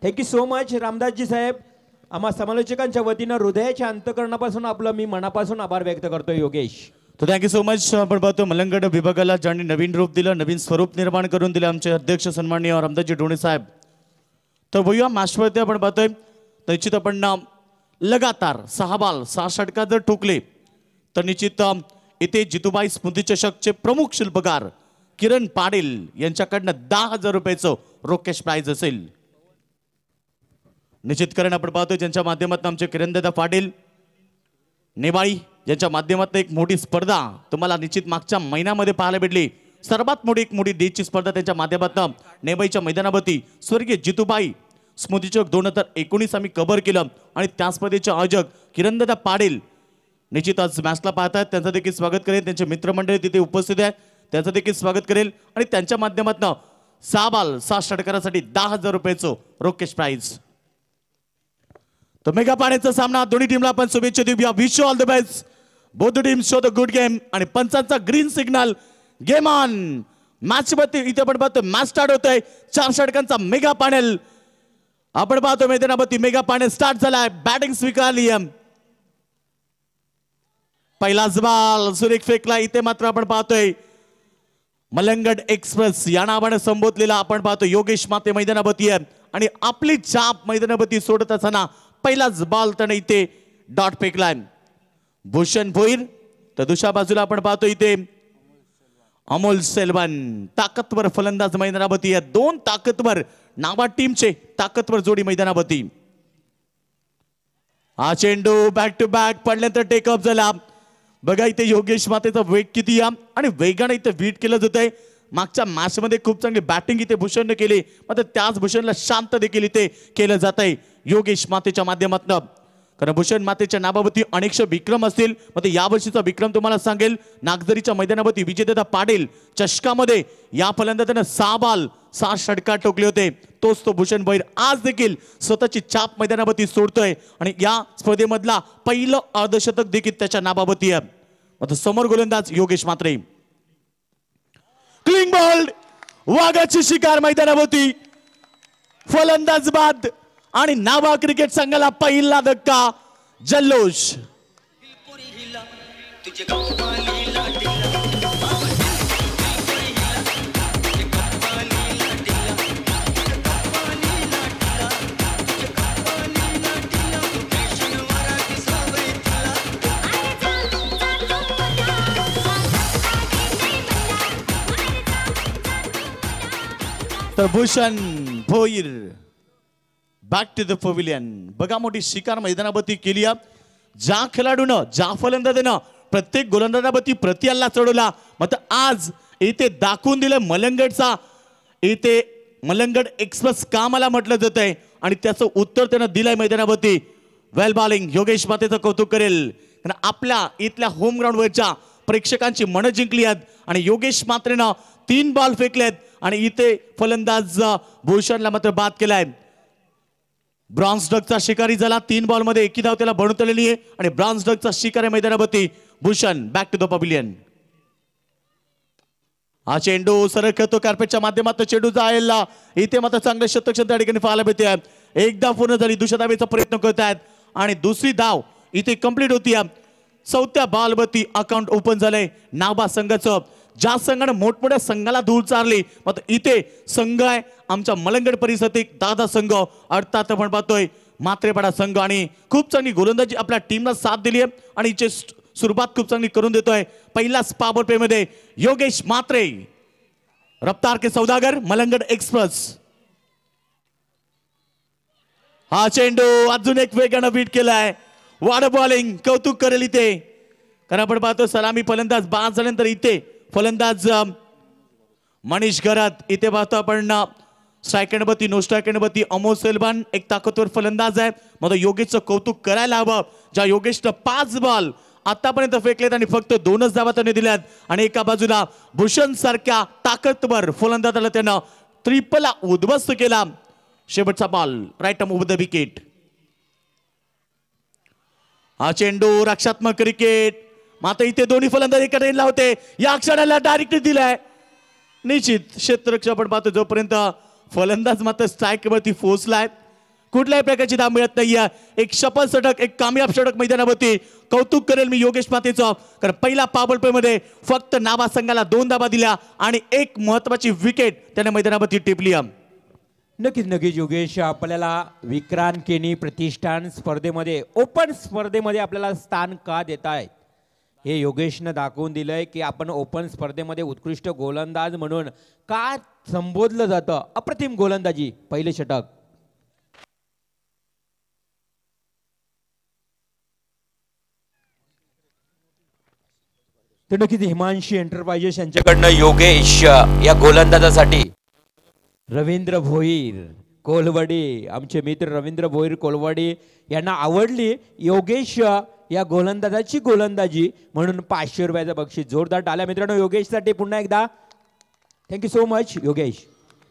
थँक्यू सो मच रामदासजी साहेब. आम्हा समालोचकांच्या वतीनं हृदयाच्या अंतकरणापासून आपलं मी मनापासून आभार व्यक्त करतो योगेश. तो थँक्यू सो मच. आपण पाहतो मलंगड विभागाला ज्यांनी नवीन रूप दिलं, नवीन स्वरूप निर्माण करून दिलं आमचे अध्यक्ष सन्माननीय रामदासजी ढोणे साहेब. तर वयूया मॅचवरती आपण पाहतोय निश्चित आपण लगातार 6 बॉल 6 षटकार जर ठोकले तर निश्चित इथे जितूबाई स्मृती चषकचे प्रमुख शिल्पकार किरण पाटील यांच्याकडनं 10,000 रुपयाचं रोकेश प्राइज असेल. निश्चितकरण आपण पाहतोय ज्यांच्या माध्यमातून आमचे किरणदादा पाटील नेवाळी यांच्या माध्यमातून एक मोठी स्पर्धा तुम्हाला निश्चित मागच्या महिन्यामध्ये पाहायला भेटली. सर्वात मोठी डेची स्पर्धा त्यांच्या माध्यमातून नेवाईच्या मैदानावरती स्वर्गीय जितूबाई स्मृतिचषक 2019 आम्ही कव्हर केलं आणि त्या स्पर्धेचे आयोजक किरणदादा पाटील निश्चित आज मॅचला पाहतात. त्यांचं देखील स्वागत करेल. त्यांचे मित्रमंडळी तिथे उपस्थित आहेत, त्यांचं देखील स्वागत करेल आणि त्यांच्या माध्यमातून 6 बॉल 6 षटकारासाठी 10,000 रुपयाचं रोकेश प्राइज. तर मेगा पाण्याचा सामना दोन्ही टीमला आपण शुभेच्छा देऊया. Wish you all the best. Both teams show the good game आणि पंचांचा green signal. Game on. Match मध्ये इथे आपण पाहतो मॅच स्टार्ट होतोय. 4 षटकांचा मेगा पॅनल आपण पाहतो मैदानावरती. मेगा पॅनल स्टार्ट झालाय. बॅटिंग स्वीकारली. पहिलाच बॉल सुरेख फेकला. इथे मात्र आपण पाहतोय मलंगड एक्सप्रेस या नावाने संबोधलेला आपण पाहतो योगेश माते मैदानावरती आहे आणि आपली चाप मैदानावरती सोडत असताना पहिलाच बॉल त्याने इथे डॉट फेकलाय. भूषण भोईर. तर दुसऱ्या बाजूला आपण पाहतो इथे अमोल सेल्वन ताकदवर फलंदाज मैदानावरती आहे. 2 ताकदवर नावा टीमचे ताकदवर जोडी मैदानावरती. हा चेंडू बॅक टू बॅक पडल्यानंतर टेकअप झाला. बघा इथे योगेश मातेचा वेग किती आहे आणि वेगाने इथे बीट केलं जातंय. मागच्या मॅच मध्ये खूप चांगली बॅटिंग इथे भूषणने केली, मात्र त्याच भूषणला शांत देखील इथे केलं जात आहे योगेश मातेच्या माध्यमातून. कारण भूषण मातेच्या नावावरती अनेकशे विक्रम असतील, मात्र यावर्षीचा विक्रम तुम्हाला सांगेल नागझरीच्या मैदानावरती विजेतेता पाटील चषकामध्ये या फलंदाजाने 6 बॉल 6 षटकार ठोकले होते. तोच तो भूषण भोईर आज देखील स्वतःची चाप मैदानावरती सोडतोय आणि या स्पर्धेमधला पहिलं अर्धशतक देखील त्याच्या नावावरती आहे. मात्र समोर गोलंदाज योगेश मात्रे. क्लिंग बॉल वाघाची शिकार मैदानावरती. फलंदाज बाद आणि नावा क्रिकेट संघाला पहिला धक्का. जल्लोष. तर Bhushan Bhoir back to the pavilion. बघा मोठी शिकार मैदानावरती केली. ज्या खेळाडूनं ज्या फलंदाजानं प्रत्येक गोलंदाजावरती प्रति हल्ला चढवला, मात्र आज इथे दाखवून दिलं मलंगडचा इथे मलंगड एक्सप्रेस का मला म्हटलं जात आहे आणि त्याचं उत्तर त्यानं दिलंय मैदानावरती. वेल बॉलिंग. योगेश मातेचं कौतुक करेल कारण आपल्या इथल्या होम ग्राउंडवरच्या प्रेक्षकांची मनं जिंकली आहेत आणि योगेश मात्रेनं 3 बॉल फेकलेत आणि इथे फलंदाज भूषणला मात्र बाद केलाय. ब्रॉन्झ डकचा शिकारी झाला. 3 बॉल मध्ये 1 धाव त्याला बनवलेली आहे आणि ब्रॉन्झ डकचा शिकारी मैदानावरती Bhushan. Back to the pavilion. हा चेंडू सरळ खेळतो कार्पेटच्या माध्यमातून. चेंडू जाईल इथे मात्र चांगले शतक त्या ठिकाणी पाहायला मिळते. एकदा पूर्ण झाली. दुसऱ्या धावेचा प्रयत्न करत आहेत आणि दुसरी धाव इथे कंप्लीट होती. 4थ्या बॉलवरती अकाउंट ओपन झालंय नावा संघाचं. ज्या संघाने मोठमोठ्या संघाला धूळ चारली, मात्र इथे संघ आहे आमच्या मलंगड परिसरातील दादा संघ अर्थात आपण पाहतोय मात्रेपाडा संघ आणि खूप चांगली गोलंदाजी आपल्या टीमला साथ दिली आहे आणि इथे सुरुवात खूप चांगली करून देतोय. पहिलाच पॉवर प्ले मध्ये योगेश मात्रे. रफ्तार के सौदागर मलंगड एक्सप्रेस. हा चेंडू अजून एक वेगानं बीट केलाय. वाड बॉलिंग कौतुक करेल इथे, कारण आपण पाहतो सलामी फलंदाज बाद झाल्यानंतर इथे फलंदाज मनीष घरात, इथे पाहतो आपण स्ट्रायकंडपती नो स्ट्रायकंडपती अमोल सेल्वान एक ताकदवर फलंदाज आहे. मग योगेशचं कौतुक करायला हवं, ज्या योगेशनं 5 बॉल आतापर्यंत फेकलेत आणि फक्त 2च धावा त्याने दिल्यात. आणि एका बाजूला भूषण सारख्या ताकदवर फलंदाजाला त्यानं ट्रिपलला उद्ध्वस्त केला. शेवटचा ball right off the wicket. हा चेंडू रक्षात्मक क्रिकेट, मात्र इथे दोन्ही फलंदाज एका रेनला होते. या क्षणाला डायरेक्ट दिलाय. निश्चित क्षेत्ररक्षक आपण पाहतो जोपर्यंत फलंदाज मात्र स्ट्राईक वरती पोहोचलाय, कुठल्याही प्रकारची धाव मिळत नाहीये. एक सफल षटक, एक कामयाब षटक मैदानावरती. कौतुक करेल मी योगेश मातेचं, कारण पहिला पॉवर प्ले मध्ये फक्त नाभा संघाला 2 धावा दिल्या आणि एक महत्वाची विकेट त्याने मैदानावरती टिपली. नक्कीच योगेश, आपल्याला विक्रांत केनी प्रतिष्ठान स्पर्धेमध्ये ओपन स्पर्धेमध्ये आपल्याला स्थान का देत आहेत हे योगेशनं दाखवून दिलंय की आपण ओपन स्पर्धेमध्ये उत्कृष्ट गोलंदाज म्हणून का संबोधलं जातं. अप्रतिम गोलंदाजी, पहिले षटक. तर नक्कीच हिमांशी एंटरप्राइजेस यांच्याकडनं योगेश या गोलंदाजासाठी रवींद्र भोईर कोलवडी, आमचे मित्र रवींद्र भोईर कोलवडी यांना आवडली योगेश या गोलंदाजाची गोलंदाजी, म्हणून 500 रुपयाचं बक्षीस. जोरदार टाळ्या मित्रांनो योगेशसाठी पुन्हा एकदा. Thank you so much Yogesh.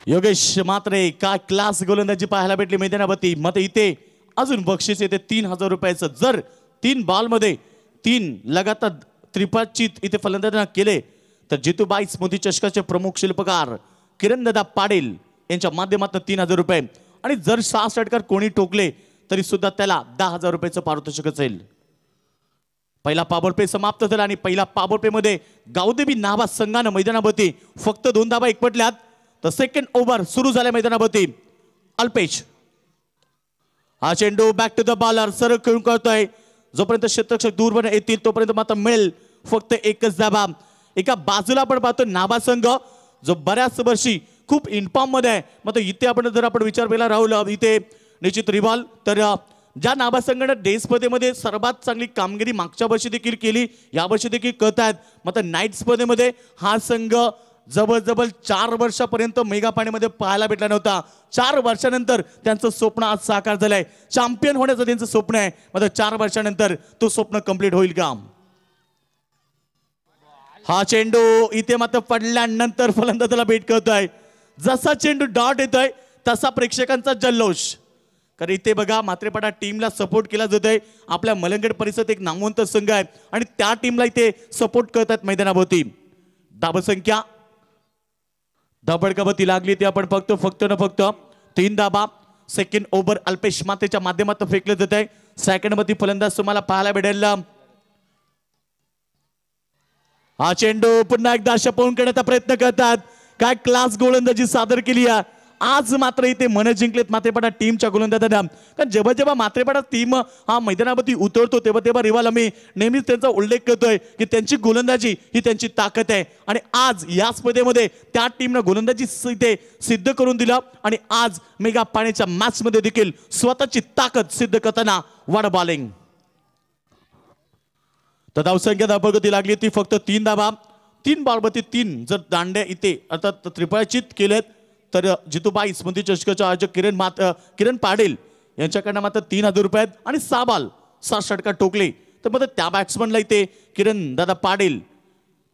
Yogesh मात्र काय क्लास गोलंदाजी पाहायला भेटली मैदानावरती. मग इथे अजून बक्षीस येते 3000 रुपयाचं. जर 3 बॉलमध्ये 3 लगातार त्रिपाचित इथे फलंदाजांना केले तर जितूबाई स्मृती चषकाचे प्रमुख शिल्पकार किरणदादा पाटील यांच्या माध्यमातून 3000 रुपये, आणि जर 6 षटकार कोणी टोकले तरी सुद्धा त्याला 10,000 रुपयाचं पारितोषिक असेल. पहिला पॉवर प्ले समाप्त झाला आणि पहिला पॉवर प्ले मध्ये गावदेवी नाभा संघानं मैदानावरती फक्त 2 धावा एकवटल्यात. तर सेकंड ओव्हर सुरू झाल्या मैदानावरती. अल्पेश हा चेंडू बॅक टू द बॉलर सरळ खेळून करतोय. जोपर्यंत क्षेत्ररक्षक दूरवर येतील तोपर्यंत मात्र मिळेल फक्त एकच धावा. एका बाजूला आपण पाहतो नाभा संघ जो बऱ्याच वर्षी खूप इनफॉर्म मध्ये आहे. मग इथे आपण जर आपण विचार केला राहुल, इथे निश्चित रिव्हॉल्व, तर ज्या नाभा संघानं डे स्पर्धेमध्ये सर्वात चांगली कामगिरी मागच्या वर्षी देखील केली, यावर्षी देखील करत आहेत. मात्र नाईट स्पर्धेमध्ये हा संघ जवळजवळ 4 वर्षापर्यंत मेगा पाण्यामध्ये पाहायला भेटला नव्हता. 4 वर्षानंतर त्यांचं स्वप्न आज साकार झालंय. चॅम्पियन होण्याचं त्यांचं स्वप्न आहे. मात्र 4 वर्षानंतर तो स्वप्न कंप्लीट होईल का? हा चेंडू इथे मात्र पडल्यानंतर फलंदाजाला भेट करतोय. जसा चेंडू डॉट येतोय तसा प्रेक्षकांचा जल्लोष. कारण इथे बघा मात्रेपाडा टीमला सपोर्ट केला जातोय. आपल्या मलंगड परिसरात एक नामवंत संघ आहे आणि त्या टीमला इथे सपोर्ट करतात मैदानाभोवती. धावसंख्या धबडकावती लागली ती आपण फक्त 3 धाबा. सेकंड ओव्हर अल्पेश मातेच्या माध्यमातून फेकले जात आहे. सेकंड मध्ये फलंदाज तुम्हाला पाहायला भेटेल. हा चेंडू पुन्हा एकदा शपवून करण्याचा प्रयत्न करतात. काय क्लास गोलंदाजी सादर केली आहे. आज मात्र इथे मन जिंकलेत मात्रेपाडा टीमच्या गोलंदाजांना. कारण जेव्हा मात्रेपाडा टीम हा मैदानावरती उतरतो तेव्हा रिवाल आम्ही नेहमीच त्यांचा उल्लेख करतोय की त्यांची गोलंदाजी ही त्यांची ताकद आहे. आणि आज या स्पर्धेमध्ये त्या टीमनं गोलंदाजी इथे सिद्ध करून दिलं आणि आज मेगा पाण्याच्या मॅच मध्ये देखील स्वतःची ताकद सिद्ध करताना वाड बॉलिंग. तर धावसंख्या धावगती लागली ती फक्त 3 धावा. 3 बॉलवरती 3 जर दांड्या इथे अर्थात त्रिफळाचित केलेत तर जितूबाई स्मृती चषकाचे आयोजक किरण पाटील यांच्याकडनं मात्र 3000 रुपये आहेत. आणि 6 बॉल 6 षटकार टोकले तर मग त्या बॅट्समनला इथे किरण दादा पाटील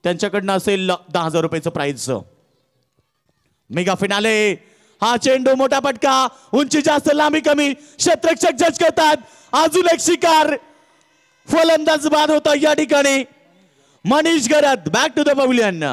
त्यांच्याकडनं असेल 10,000 रुपयाचं प्राइज. मेगा फिनाले हा चेंडू मोठा पटका, उंची जास्त लांबी कमी, क्षेत्ररक्षक जज करतात. अजून एक शिकार, फलंदाज बाद होता या ठिकाणी. Manish Garat back to the pavilion.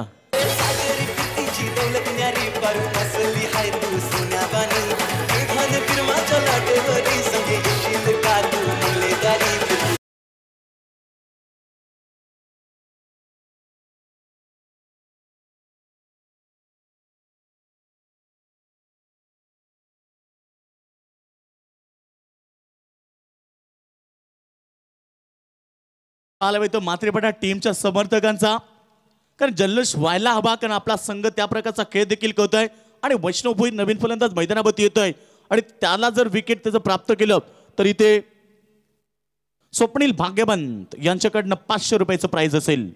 आला तो मात्रेपाडा टीमच्या समर्थकांचा. कारण जल्लोष व्हायला हवा, कारण आपला संघ त्या प्रकारचा खेळ देखील करतोय. आणि वैष्णव भोईर नवीन फलंदाज मैदानावरती येतोय आणि त्याला जर विकेट त्याचं प्राप्त केलं तर इथे स्वप्नील भाग्यवंत यांच्याकडनं 500 रुपयाचं प्राइज असेल.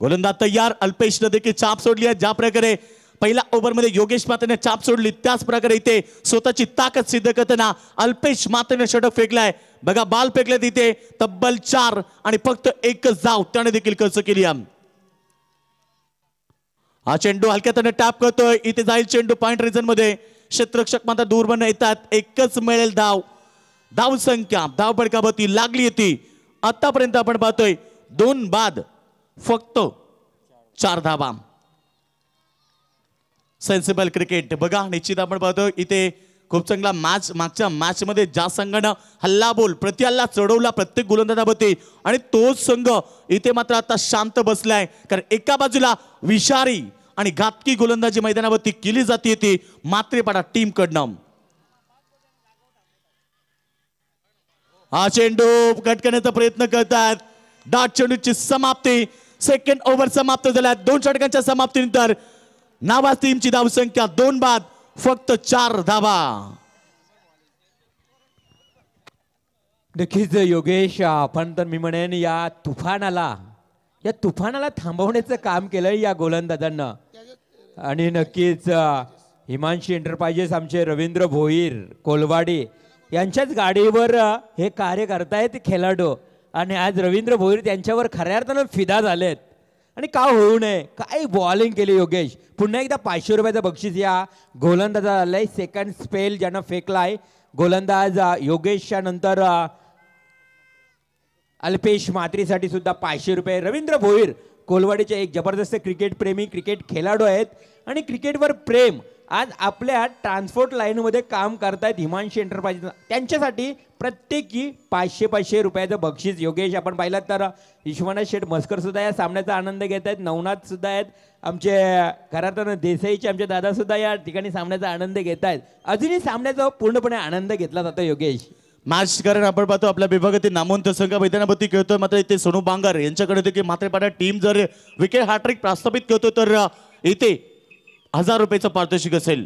गोलंदाज तयार. अल्पेशनं देखील चाप सोडली आहे. ज्या प्रकारे पहिल्या ओव्हरमध्ये योगेश मात्रेने चाप सोडली त्याच प्रकारे इथे स्वतःची ताकद सिद्ध करताना अल्पेश मात्रेने षटक फेकलाय. बघा बॉल फेकले तिथे तब्बल 4 आणि फक्त एकच धाव त्याने देखील खर्च केली. हा चेंडू हलक्यात टॅप करतोय. इथे जाईल चेंडू पॉइंट रिजन मध्ये. क्षेत्ररक्षक मात्र दूरबन येतात. एकच मिळेल धाव. धाव संख्या धाव फटकावरती लागली होती. आतापर्यंत आपण पाहतोय 2 बाद फक्त 4 धावा. सेन्सिबल क्रिकेट बघा निश्चित आपण पाहतो इथे खूप चांगला मॅच. मागच्या मॅच मध्ये ज्या संघानं हल्ला बोल प्रति हल्ला चढवला प्रत्येक गोलंदाजावरती आणि तोच संघ इथे मात्र आता शांत बसलाय. कारण एका बाजूला विषारी आणि घातकी गोलंदाजी मैदानावरती केली जाते ती मात्रेपाडा टीम कडनं. हा चेंडू कट करण्याचा प्रयत्न करतात. डाट चेंडूची समाप्ती. सेकंड ओव्हर समाप्त झाल्या. 2 षटकांच्या समाप्तीनंतर नाबाद टीमची धावसंख्या 2 बाद फक्त 4 धावा. नक्कीच योगेश आपण तर मी म्हणेन या तुफानाला थांबवण्याचं काम केलंय या गोलंदाजांना. आणि नक्कीच हिमांशी एंटरप्राइजेस आमचे रवींद्र भोईर कोलवाडी यांच्याच गाडीवर हे कार्य करतायत खेळाडू. आणि आज रवींद्र भोईर त्यांच्यावर खऱ्या अर्थानं फिदा झालेत. आणि का होऊ नये. काय बॉलिंग केली योगेश. पुन्हा एकदा 500 रुपयाचं बक्षीस या गोलंदाजाला आलंय. सेकंड स्पेल ज्यानं फेकलाय गोलंदाज योगेशच्या नंतर अल्पेश मात्रेसाठी सुद्धा 500 रुपये. रवींद्र भोईर कोलवाडीचे एक जबरदस्त क्रिकेट प्रेमी क्रिकेट खेळाडू आहेत आणि क्रिकेटवर प्रेम आज आपल्या ट्रान्सपोर्ट लाईनमध्ये काम करतायत हिमांशी एंटरप्राइज. त्यांच्यासाठी प्रत्येकी 500 रुपयाचं बक्षीस. योगेश आपण पाहिलात तर विश्वनाथ शेठ मस्कर सुद्धा या सामन्याचा आनंद घेत आहेत. नवनाथ सुद्धा आहेत. आमचे खरं देसाईचे आमचे दादा सुद्धा या ठिकाणी सामन्याचा आनंद घेत आहेत. अजूनही सामन्याचा पूर्णपणे आनंद घेतला जातो योगेश. मॅच कारण आपण पाहतो आपल्या विभागातील नामवंत संघ मैदानावरती खेळतोय. मात्र इथे सोनू बांगर यांच्याकडे देखील मात्रेपाडा टीम जर विकेट हॅट्रिक प्रस्थापित करतो तर इथे 1000 रुपयाचं पारितोषिक असेल.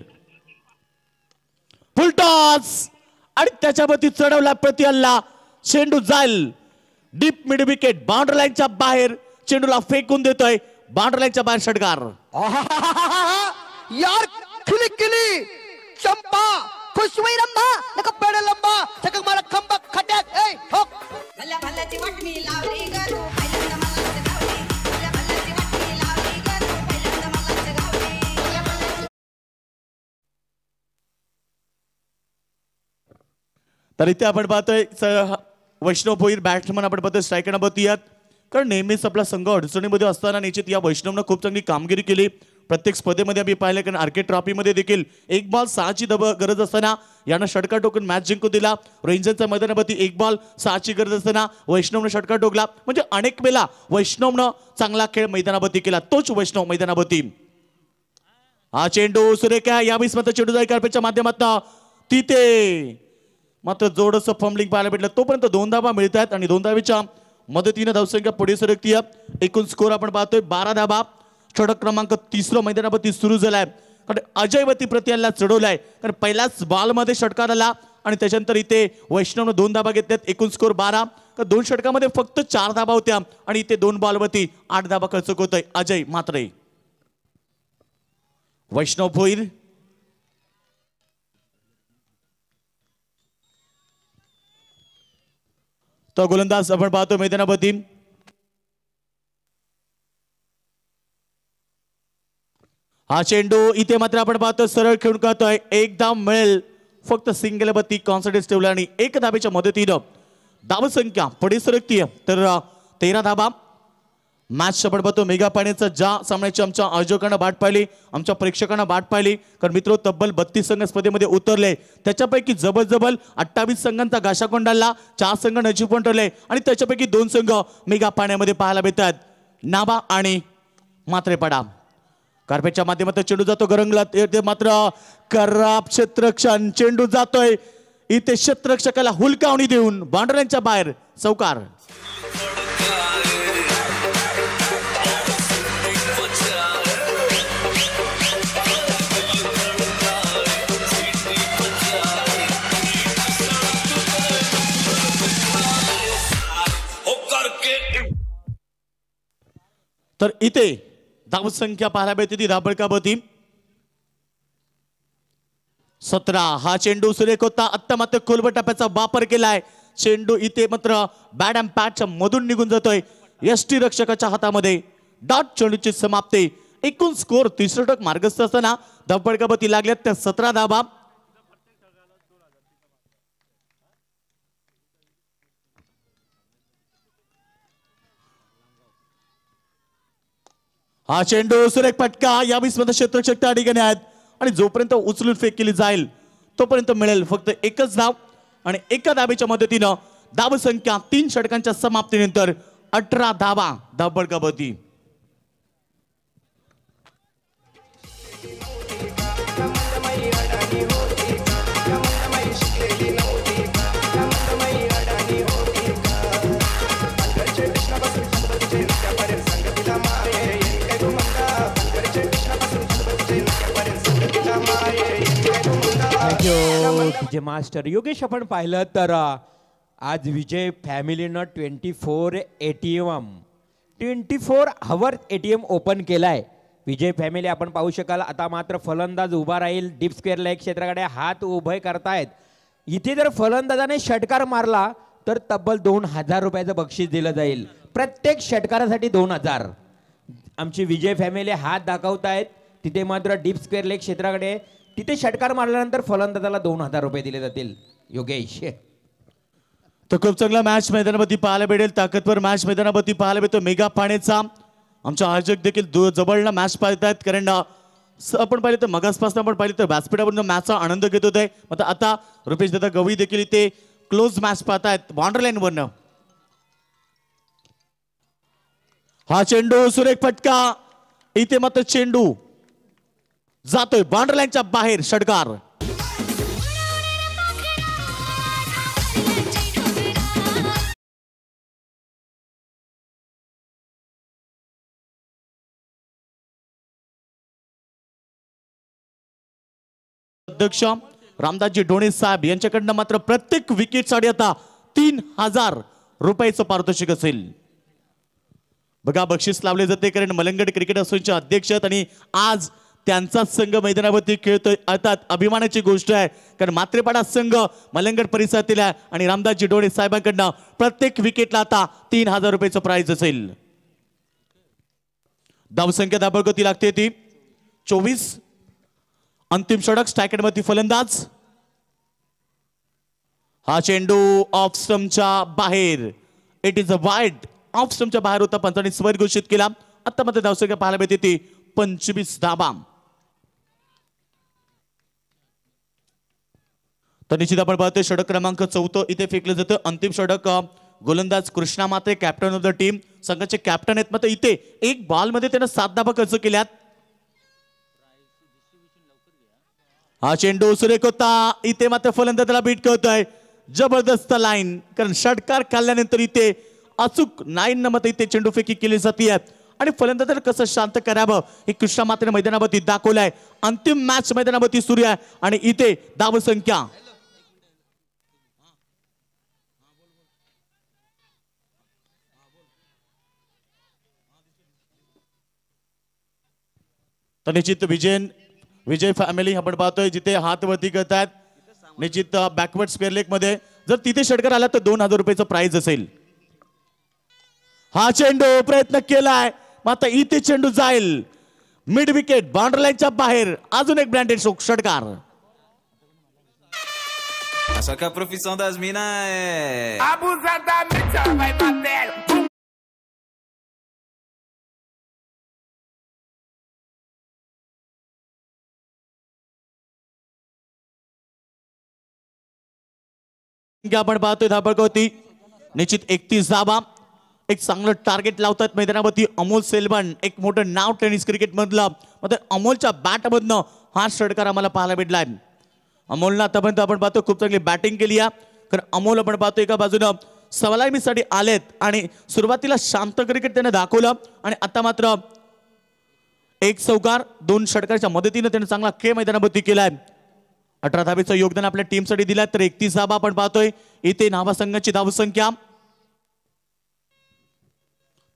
फुल टॉस आणि त्याच्यावरती चढवला प्रति हल्ला. चेंडू जाईल डीप मिड विकेट बाउंड्री लाईनच्या बाहेर. चेंडूला फेकून देतोय बाउंड्री लाईनच्या बाहेर षटकार. यार खिली चंपा खुशवई रंभा नका पेड़ लंबा चकक मारा खंबा खट्याक ए ठोक भल्या भल्याची वाटणी लावली ग तू पहिल्यांदा मलाच गावली. भल्या भल्याची वाटणी लावली ग तू पहिल्यांदा मलाच गावली. तर इथे आपण पाहतोय वैष्णव भोईर बॅट्समन आपण पाहतोय स्ट्रायकर नंबर 3. कारण नेहमीच आपला संघ अडचणीमध्ये असताना निश्चित या वैष्णवनं खूप चांगली कामगिरी केली. प्रत्येक स्पर्धेमध्ये आम्ही पाहिलं कारण आरके ट्रॉफीमध्ये देखील 1 बॉल 6ची गरज असताना यानं षटकार टोकून मॅच जिंकून दिला. रेंजरच्या मैदानावरती 1 बॉल 6ची गरज असताना वैष्णवनं षटकार टोकला. म्हणजे अनेक वेळा वैष्णवनं चांगला खेळ मैदानावरती केला. तोच वैष्णव मैदानावरती. हा चेंडू सुरेख यावेळेस मात्र चेंडू जाईल कार्पेटच्या माध्यमातून. तिथे मात्र जोरदार फंबलिंग पाहायला भेटलं. तोपर्यंत 2 धावा मिळत आहेत आणि 2 धावेच्या मदतीने धावसंख्या पुढे सरकतीये. एकूण स्कोर आपण पाहतोय 12 धावा. षटक क्रमांक 3 मैदानावरती सुरू झालाय. कारण अजयवती प्रति हल्ला चढवलाय. कारण पहिल्याच बॉलमध्ये षटकार आला आणि त्याच्यानंतर इथे वैष्णवनं 2 धावा घेतल्यात. एकूण स्कोर 12. तर 2 षटकामध्ये फक्त 4 धावा होत्या आणि इथे 2 बॉलवरती 8 धावा खर्च होतोय अजय मात्रे. वैष्णव भोईर तो गोलंदाज आपण पाहतो मैदानावरती. हा चेंडू इथे मात्र आपण पाहतो सरळ खेळून करतोय. 1 धाव मिळेल फक्त सिंगलवरती कॉन्फिडन्स ठेवला आणि 1 धावेच्या मदतीनं धावसंख्या पुढे सरकतीये. तर 13 धावा. मॅच आपण पाहतो मेगा पाण्याचा ज्या सामन्याची आमच्या आयोजकांना बाट पाहिली आमच्या प्रेक्षकांना बाट पाहिली. कारण मित्र तब्बल 32 संघ स्पर्धेमध्ये उतरले. त्याच्यापैकी जबरजबल 28 संघांचा गाशा कोंडाळला. 4 संघ नजीक पण ठरले आणि त्याच्यापैकी 2 संघ मेगा पाण्यामध्ये पाहायला मिळतात. नाबा आणि मात्रेपाडा. कार्पेटच्या माध्यमातून चेंडू जातो गरंगला. ते मात्र खराब क्षेत्ररक्षण. चेंडू जातोय इथे क्षेत्ररक्षकाला हुलकावणी देऊन बाउंड्रीच्या बाहेर चौकार. तर इथे धावसंख्या पाहायला मिळते ती धाबळकावती 17. हा चेंडू सुरेख होता. आत्ता मात्र खोलवर टप्प्याचा वापर केलाय. चेंडू इथे मात्र बॅट अँड पॅटच्या मधून निघून जातोय यष्टी रक्षकाच्या हातामध्ये. डॉट चेंडूची समाप्ती. एकूण स्कोर 30 षटक मार्गस्थ असताना धाबळकावती लागल्यात त्या 17 धावा. हा चेंडू सुरेख फटका. या 20 मध्ये क्षेत्ररक्षक त्या ठिकाणी आहेत आणि जोपर्यंत उचलून फेक केली जाईल तोपर्यंत मिळेल फक्त एकच धाव आणि एका धावेच्या मदतीनं धाव संख्या 3 षटकांच्या समाप्तीनंतर 18 धावा धाबळकावती. विजय मास्टर. योगेश आपण पाहिलं तर आज विजय फॅमिलीनं 24 आवर ATM ओपन केलाय. विजय फॅमिली आपण पाहू शकाल. आता मात्र फलंदाज उभा राहील. डीप स्क्वेअर लेग क्षेत्राकडे हात उभे करतायत. इथे जर फलंदाजाने षटकार मारला तर तब्बल 2000 रुपयाचं बक्षीस दिलं जाईल. प्रत्येक षटकारासाठी 2000. आमची विजय फॅमिली हात दाखवतायत. तिथे मात्र डीप स्क्वेअर लेग क्षेत्राकडे तिथे षटकार मारल्यानंतर फलंदाजाला 2000 रुपये दिले जातील. योगेश तर खूप चांगला मॅच मैदानावरती पाहायला भेटेल. ताकदवर मॅच मैदानावरती पाहायला भेटतो. मेगा पाण्याचा आमच्या आयोजक देखील जवळला मॅच पाहतायत. कारण आपण पाहिलं तर मगासपासून आपण पाहिलं तर व्यासपीठावरून मॅचचा आनंद घेत होते. आता रुपेश दादा गवळी देखील इथे क्लोज मॅच पाहतायत बॉर्डरलाईन वरनं. हा चेंडू सुरेख फटका. इथे मात्र चेंडू जातोय बॉर्डरलाईनच्या बाहेर. षटकार. अध्यक्ष रामदासजी ढोणे साहेब यांच्याकडनं मात्र प्रत्येक विकेटसाठी आता 3000 रुपयाचं पारितोषिक असेल. बघा बक्षीस लावले जाते कारण मलंगड क्रिकेट असोसिएशनचे अध्यक्ष आहेत आणि आज त्यांचाच संघ मैदानावरती खेळतोय. अर्थात अभिमानाची गोष्ट आहे कारण मात्रेपाडा संघ मलंगड परिसरातील आहे आणि रामदासजी ढोणे साहेबांकडनं प्रत्येक विकेटला आता 3000 रुपयाचं प्राइज असेल. धावसंख्या धाबळकावती लागते ती 24. अंतिम षटक स्ट्रायकेटवरती फलंदाज. हा चेंडू ऑफ स्टंपच्या बाहेर. It is a wide. Off स्टंपच्या बाहेर होता. पंचांनी स्वर घोषित केला. आता मध्ये धावसंख्या पाहायला मिळते ती 25 धावा. तर निश्चित आपण पाहतोय षटक क्रमांक 14 इथे फेकलं जातं. अंतिम षटक गोलंदाज कृष्णा मात्रे कॅप्टन ऑफ द टीम संघाचे कॅप्टन आहेत. मात्र इथे एक बॉल मध्ये त्यानं 7 धावा खर्च केल्यात. हा चेंडू सुरेख होता. इथे मात्र फलंदाजाला बीट करतोय. जबरदस्त लाईन कारण षटकार खाल्ल्यानंतर इथे अचूक 9 नंबर इथे चेंडू फेकी केली जाते आणि फलंदाजाला कसं शांत करावं हे कृष्णा मात्रे मैदानावरती दाखवलंय. अंतिम मॅच मैदानावरती सुरू आहे आणि इथे धावसंख्या तर निश्चित विजय फॅमिली आपण पाहतोय जिथे हात वरती करतात. निश्चित बॅकवर्ड स्क्वेअर लेग मध्ये जर तिथे षटकार आला तर 2000 रुपयाचं प्राइज असेल. हा चेंडू प्रयत्न केलाय मात्र इथे चेंडू जाईल मिड विकेट बाउंड्रीलाईनच्या बाहेर. अजून एक ब्रँडेड षटकार. Só que a profissão das minas é abusadamente vai bater. आपण पाहतोय धाबळकावती निश्चित 31 धावा. एक चांगलं टार्गेट लावतात मैदानावरती अमोल सेल्वन. एक मोठं नाव टेनिस क्रिकेट मधलं. मात्र अमोलच्या बॅट मधनं हा षटकार आम्हाला पाहायला भेटलाय. अमोलनं आतापर्यंत आपण पाहतो खूप चांगली बॅटिंग केली आहे. कारण अमोल आपण पाहतो एका बाजूनं सलामीसाठी आलेत आणि सुरुवातीला शांत क्रिकेट त्याने दाखवलं आणि आता मात्र एक चौकार 2 षटकाराच्या मदतीने त्याने चांगला खेळ मैदानावरती केलाय. 18 धावेचं योगदान आपल्या टीमसाठी दिलं. तर 31 धावा आपण पाहतोय. इथे नावा संघाची धावसंख्या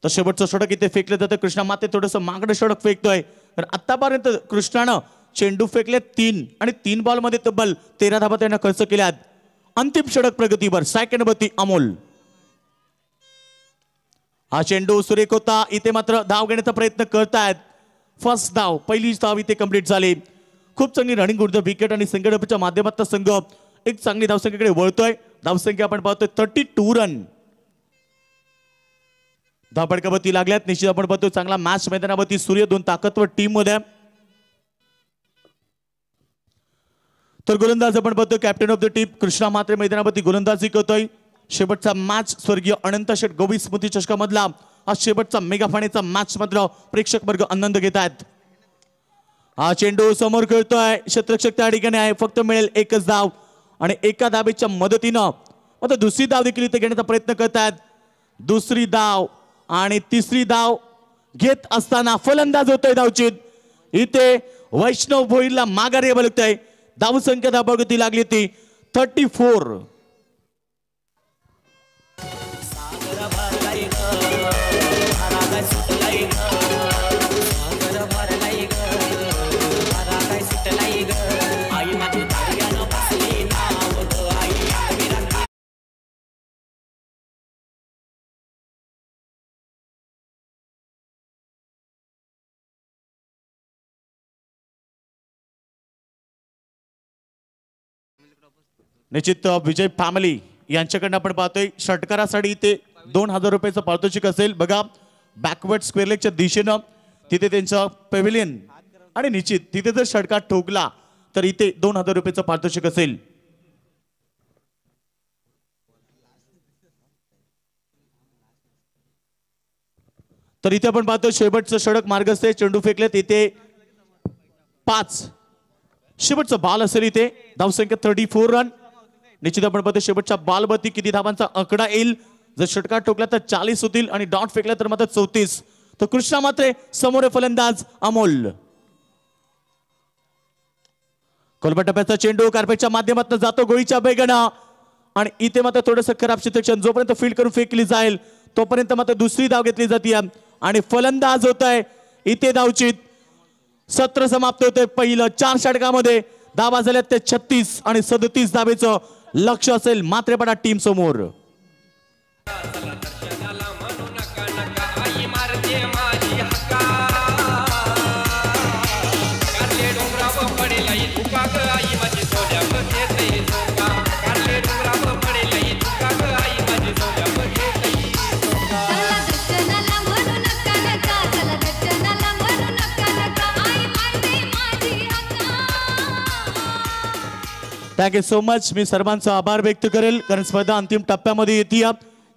तर शेवटचं षटक इथे फेकलं जातं. कृष्णा माते थोडंसं मागणं षटक फेकतोय. तर आतापर्यंत कृष्णानं चेंडू फेकले 3 आणि 3 बॉलमध्ये तब्बल 13 धावा त्यांना खर्च केल्यात. अंतिम षटक प्रगतीवर सेकंडवरती अमोल. हा चेंडू सुरेख होता. इथे मात्र धाव घेण्याचा प्रयत्न करतायत. फर्स्ट धाव, पहिली धाव इथे कंप्लीट झाली. खूप चांगली रनिंग ऊर्जा विकेट आणि संघटनेच्या माध्यमातून संघ एक चांगली धावसंख्येकडे वळतोय. धावसंख्या आपण पाहतोय 32 रन. धावपडकावरती लागल्यात. निश्चित आपण पाहतोय चांगला मॅच मैदानावरती सूर्य 2 ताकदवर टीम मध्ये. तर गोलंदाज आपण पाहतोय captain of the team Krishna Matre मैदानावरती गोलंदाजी करतोय. शेवटचा मॅच स्वर्गीय अनंत शेठ गोविंद स्मृती चषका मधला हा शेवटचा मेगा फायनलचा मॅच मात्र प्रेक्षक वर्ग आनंद घेत आहेत. हा चेंडू समोर खेळतोय. क्षेत्ररक्षक त्या ठिकाणी आहे. फक्त मिळेल एकच धाव आणि एका धावेच्या मदतीनं आता दुसरी धाव देखील इथे घेण्याचा प्रयत्न करतायत. दुसरी धाव आणि तिसरी धाव घेत असताना फलंदाज होतोय धावचीत. इथे वैष्णव भोईरला माघारी यावं लागतंय. धावसंख्या धावगती लागली ती 34. निश्चित विजय फॅमिली यांच्याकडनं आपण पाहतोय षटकारासाठी ते 2000 रुपयाचं पारितोषिक असेल. बघा बॅकवर्ड स्क्वेअर लेगच्या दिशेनं तिथे त्यांचं पेव्हिलियन आणि निश्चित तिथे जर षटकार ठोकला तर इथे 2000 रुपयाचं पारितोषिक असेल. तर इथे आपण पाहतो शेवटचं षटक मार्गस्थ आहे. चेंडू फेकलेत इथे 5. शेवटचं बॉल असेल इथे. धावसंख्या 34 रन. निश्चित आपण पाहतो शेवटच्या बॉलवरती किती धावांचा आकडा येईल. जर षटकार ठोकला तर 40 होतील आणि डॉट फेकला तर मात्र 34. तर कृष्णा मात्रे समोर फलंदाज अमोल. कोलबा टप्प्याचा चेंडू कार्पेटच्या माध्यमातून जातो गोळीच्या वेगानं आणि इथे मात्र थोडंसं खराब क्षेत्ररक्षण. जोपर्यंत फील्ड करून फेकली जाईल तोपर्यंत मात्र दुसरी धाव घेतली जाते आणि फलंदाज होत आहे इथे धावचीत. सत्र समाप्त होतंय. पहिलं 4 षटकामध्ये धावा झाल्यात ते 36 आणि 37 धावेचं लक्ष असेल मात्रेपडा टीम समोर. Thank you so much. मी सर्वांचा आभार व्यक्त करेल कारण स्पर्धा अंतिम टप्प्यामध्ये येते.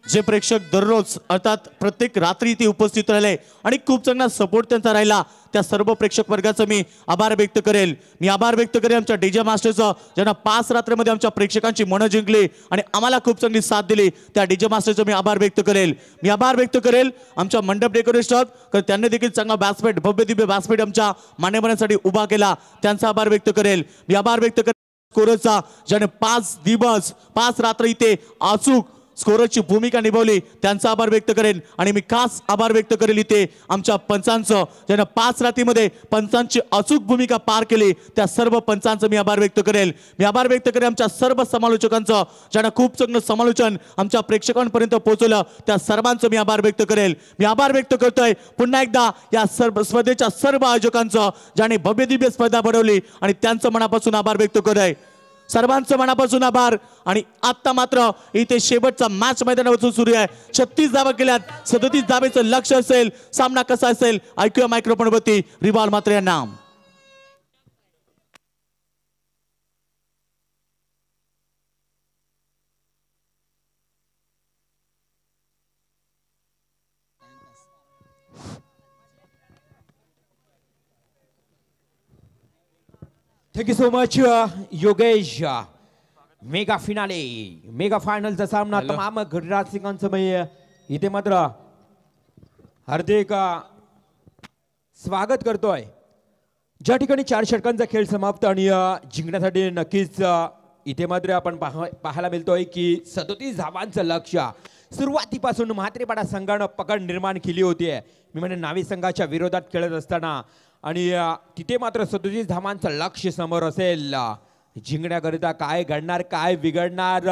जे प्रेक्षक दररोज अर्थात प्रत्येक रात्री ते उपस्थित राहिले आणि खूप चांगला सपोर्ट त्यांचा राहिला त्या सर्व प्रेक्षक वर्गाचा मी आभार व्यक्त करेल. मी आभार व्यक्त करेल आमच्या डीजे मास्टरचं ज्यांना 5 रात्रीमध्ये आमच्या प्रेक्षकांची मनं जिंकली आणि आम्हाला खूप चांगली साथ दिली. त्या डीजे मास्टरचं मी आभार व्यक्त करेल. मी आभार व्यक्त करेल आमच्या मंडप डेकोरेशन कारण त्यांनी देखील चांगला व्यासपीठ भव्य दिव्य व्यासपीठ आमच्या मान्यवरांसाठी उभा केला. त्यांचा आभार व्यक्त करेल. मी आभार व्यक्त करेल स्कोररचा ज्याने 5 दिवस 5 रात्र इथे अचूक स्कोररची भूमिका निभावली त्यांचा आभार व्यक्त करेन. आणि मी खास आभार व्यक्त करेल इथे आमच्या पंचांचं ज्यांना 5 रात्रीमध्ये पंचांची अचूक भूमिका पार केली त्या सर्व पंचांचं मी आभार व्यक्त करेल. मी आभार व्यक्त करेन आमच्या सर्व समालोचकांचं ज्यांना खूप चांगलं समालोचन आमच्या प्रेक्षकांपर्यंत पोहोचवलं त्या सर्वांचं मी आभार व्यक्त करेल. मी आभार व्यक्त करतोय पुन्हा एकदा या सर्व स्पर्धेच्या सर्व आयोजकांचं ज्याने भव्य दिव्य स्पर्धा भरवली आणि त्यांचं मनापासून आभार व्यक्त करतोय. सर्वांचं मनापासून आभार. आणि आता मात्र इथे शेवटचा मॅच मैदानावर सुरू आहे. 36 धावा केल्यात. 37 धावेचं लक्ष असेल. सामना कसा असेल ऐकूया मायक्रोफोनवरती रिवाल मात्रे यांना. Thank you so much Yogesh. Mega finale mega फायनलचा सामना तमाम गडराज सिंगांचं इथे मात्र हार्दिक स्वागत करतोय. ज्या ठिकाणी 4 षटकांचा खेळ समाप्त आणि जिंकण्यासाठी नक्कीच इथे मात्र आपण पाहायला मिळतोय की 37 धावांचं लक्ष सुरुवातीपासून म्हात्रेपाडा संघानं पकड निर्माण केली होती. मी म्हणजे नावी संघाच्या विरोधात खेळत असताना आणि तिथे मात्र 37 धावांचं लक्ष समोर असेल. जिंकण्याकरिता काय घडणार, काय बिघडणार,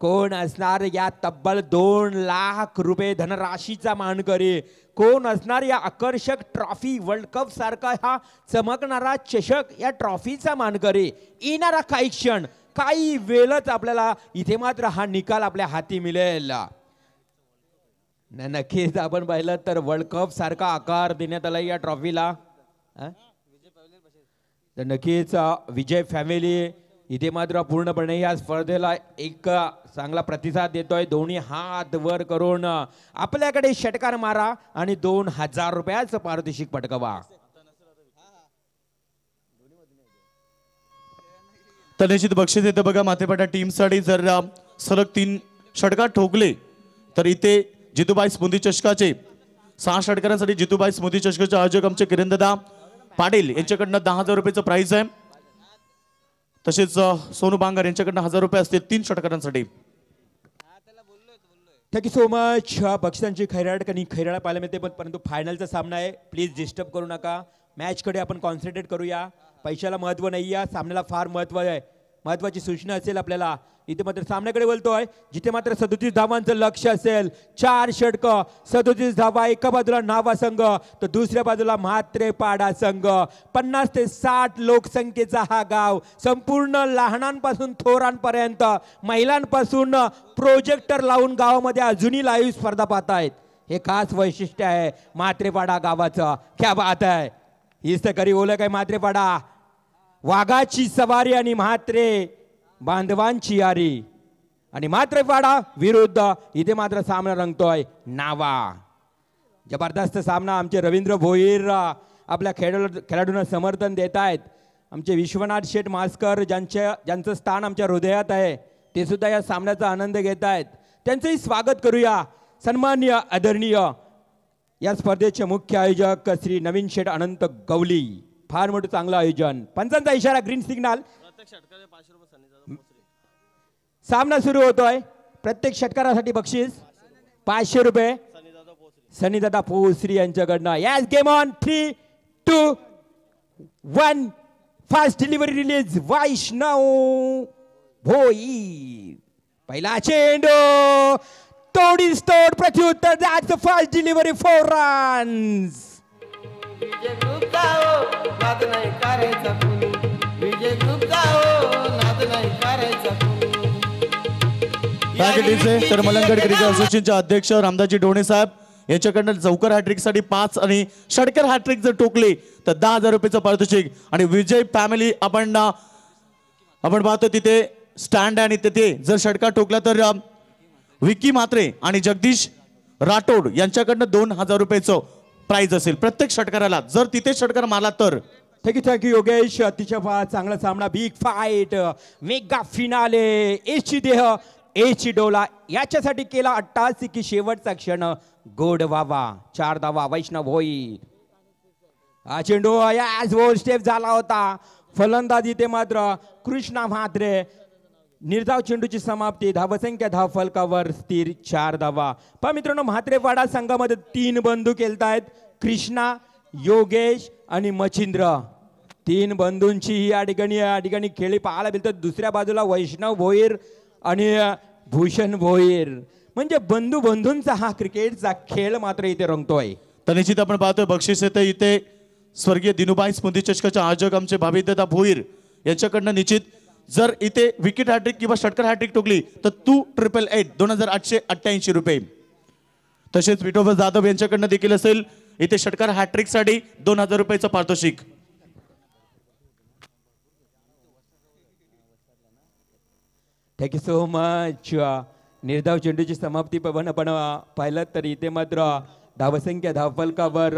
कोण असणार या तब्बल 2 लाख रुपये धनराशीचा मानकरी, कोण असणार या आकर्षक ट्रॉफी, वर्ल्ड कप सारखा हा चमकणारा चषक या ट्रॉफीचा मानकरी. येणारा काही क्षण, काही वेळच आपल्याला इथे मात्र हा निकाल आपल्या हाती मिळेल. नक्कीच आपण पाहिलं तर वर्ल्ड कप सारखा आकार देण्यात आला या ट्रॉफीला. तर नक्कीच विजय फॅमिली इथे मात्र पूर्णपणे या स्पर्धेला एक चांगला प्रतिसाद देतोय. दोन्ही हात वर करून आपल्याकडे षटकार मारा आणि 2000 रुपयाचं पारितोषिक पटकावा. तर निश्चित बक्षीस येतं बघा माथेपाडा टीमसाठी. जर सलग 3 षटकार ठोकले तर इथे जितूबाई स्मृती चषकाचे 6 षटकारांसाठी जितूबाई स्मृती चषकाचे आयोजक आमचे किरणदादा पाटील यांच्याकडनं 10,000 रुपयाचं प्राइज आहे. तसेच सोनू बांगर यांच्याकडनं 1000 रुपये असतील 3 षटकारांसाठी. Thank you so much. बक्षिसांची खैराट पाहायला मिळते, पण परंतु फायनलचा सामना आहे. प्लीज डिस्टर्ब करू नका. मॅचकडे आपण कॉन्सन्ट्रेट करूया. पैशाला महत्व नाही आहे, सामन्याला फार महत्व आहे. महत्वाची सूचना असेल आपल्याला. इथे मात्र सामन्याकडे बोलतोय जिथे मात्र 37 धावांचं लक्ष असेल. 4 षटकं, 37 धावा. एका बाजूला नावा संघ तर दुसऱ्या बाजूला म्हात्रेपाडा संघ. 50 ते 60 लोकसंख्येचा हा गाव. संपूर्ण लहानांपासून थोरांपर्यंत, महिलांपासून प्रोजेक्टर लावून गावामध्ये अजूनही लाईव्ह स्पर्धा पाहतायत. हे खास वैशिष्ट्य आहे म्हात्रेपाडा गावाचं. क्या बात आहे. हीच तर खरी ओळख आहे म्हात्रेपाडा. वाघाची सवारी आणि म्हात्रे बांधवांची यारी. आणि म्हात्रेपाडा विरुद्ध इथे मात्र सामना रंगतोय नावा. जबरदस्त सामना. आमचे रवींद्र भोईर आपल्या खेळाडूंना समर्थन देत आहेत. आमचे विश्वनाथ शेठ मास्कर ज्यांचं स्थान आमच्या हृदयात आहे ते सुद्धा या सामन्याचा आनंद घेत आहेत. त्यांचंही स्वागत करूया. सन्मान्य आदरणीय या स्पर्धेचे मुख्य आयोजक श्री नवीन शेठ अनंत गवली. फार मोठं चांगलं आयोजन. पंचांचा इशारा, ग्रीन सिग्नल. सामना सुरू होतोय. प्रत्येक षटकारासाठी बक्षीस 500 रुपये सनीदादा पोसरी यांच्याकडनं. Yes, game on. 3, 2, 1. Fast delivery release Vaishnav Bhoi. पहिला चेंडू तोडीस तोड प्रत्युत्तर. That's a fast delivery 4 runs. Vijay group जाओ नाद नाही करायचा कुणी. विजय ग्रुप जाओ नाद नाही करायचा कुणी. तर मलंगड क्रिकेट असोसिएशनचे अध्यक्ष रामदासजी ढोणे साहेब यांच्याकडनं चौकर हॅट्रिक साठी 5 आणि षटकर हॅट्रिक जर टोकले तर 10,000 रुपयाचं पारितोषिक. आणि विजय फॅमिली आपण पाहतो तिथे स्टँड आहे आणि तिथे जर षटकार टोकला तर विकी म्हात्रे आणि जगदीश राठोड यांच्याकडनं 2,000 रुपयाचं प्राइज असेल प्रत्येक षटकाराला. जर तिथे षटकार मारला तर. थँक्यू योगेश. अतिशय चांगला सामना. Big fight, mega finale. एची देह एची डोला याच्यासाठी केला 88 की शेवटचा क्षण गोड व्हावा. 4 धावा वैष्णव होई. हा चेंडू याच ओव्हर स्टेप झाला होता. फलंदाज इथे मात्र कृष्णा म्हात्रे. निर्धाव चेंडूची समाप्ती. धावसंख्या धावफलकावर स्थिर 4 धावा. पहा मित्रांनो, म्हात्रेपाडा संघामध्ये 3 बंधू खेळतायत. कृष्णा, योगेश आणि मच्छिंद्र. 3 बंधूंची या ठिकाणी खेळी पाहायला मिळतात. दुसऱ्या बाजूला वैष्णव भोईर आणि भूषण भोईर. म्हणजे बंधूंचा हा क्रिकेटचा खेळ मात्र इथे रंगतोय. तर निश्चित आपण पाहतोय बक्षीस येते इथे स्वर्गीय दिनुबाई स्मृती चषकाचे आयोजक आमचे भाविदादा भोईर यांच्याकडनं. निश्चित जर इथे विकेट हॅट्रिक किंवा षटकर हॅट्रिक टोकली तर 2,888 2,888 रुपये. तसेच विठोबा जाधव यांच्याकडनं देखील असेल इथे षटकार हॅट्रिक साठी 2,000 रुपयाचं पारितोषिक. Thank you so much. निर्धाव चेंडूची समाप्ती पण आपण पाहिलं तर इथे मात्र धावसंख्या धावफलकावर.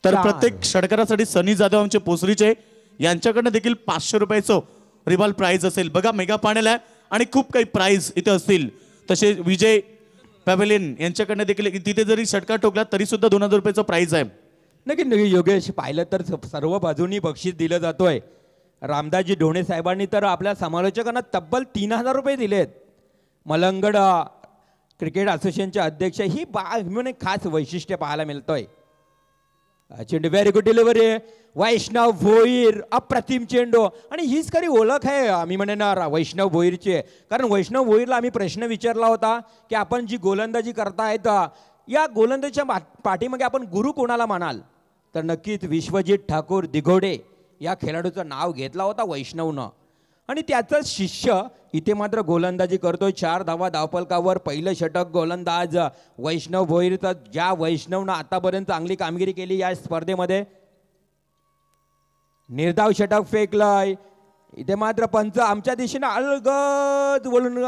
तर प्रत्येक षटकारासाठी सनी जाधव आमचे पोसरीचे यांच्याकडनं देखील 500 रुपयाचं रिवॉल्व प्राइज असेल. बघा मेगा पॅनल आहे आणि खूप काही प्राइज इथे असतील. तसे विजय पॅव्हेलियन यांच्याकडनं देखील तिथे जरी षटकार टोकला तरी सुद्धा 2,000 रुपयाचं प्राइज आहे. नक्की योगेश, पाहिलं तर सर्व बाजूंनी बक्षीस दिलं जातोय. रामदासजी ढोणे साहेबांनी तर आपल्या समालोचकांना तब्बल 3,000 रुपये दिलेत. मलंगड क्रिकेट असोसिएशनचे अध्यक्ष ही म्हणून एक खास वैशिष्ट्य पाहायला मिळतोय. चेंडू व्हेरी गुड डिलिव्हरी, वैष्णव भोईर अप्रतिम चेंडू. आणि हीच खरी ओळख आहे मी म्हणणार वैष्णव भोईरची. कारण वैष्णव भोईरला आम्ही प्रश्न विचारला होता की आपण जी गोलंदाजी करतायत या गोलंदाजीच्या पाठीमागे आपण गुरु कोणाला म्हणाल, तर नक्कीच विश्वजित ठाकूर दिघोडे या खेळाडूचं नाव घेतला होता वैष्णवनं. आणि त्याचाच शिष्य इथे मात्र गोलंदाजी करतोय. 4 धावा धावफलकावर. पहिलं षटक गोलंदाज वैष्णव भोईरचा, ज्या वैष्णवनं आतापर्यंत चांगली कामगिरी केली या स्पर्धेमध्ये. निर्धाव षटक फेकलंय. इथे मात्र पंच आमच्या दिशेने अलगद बोलून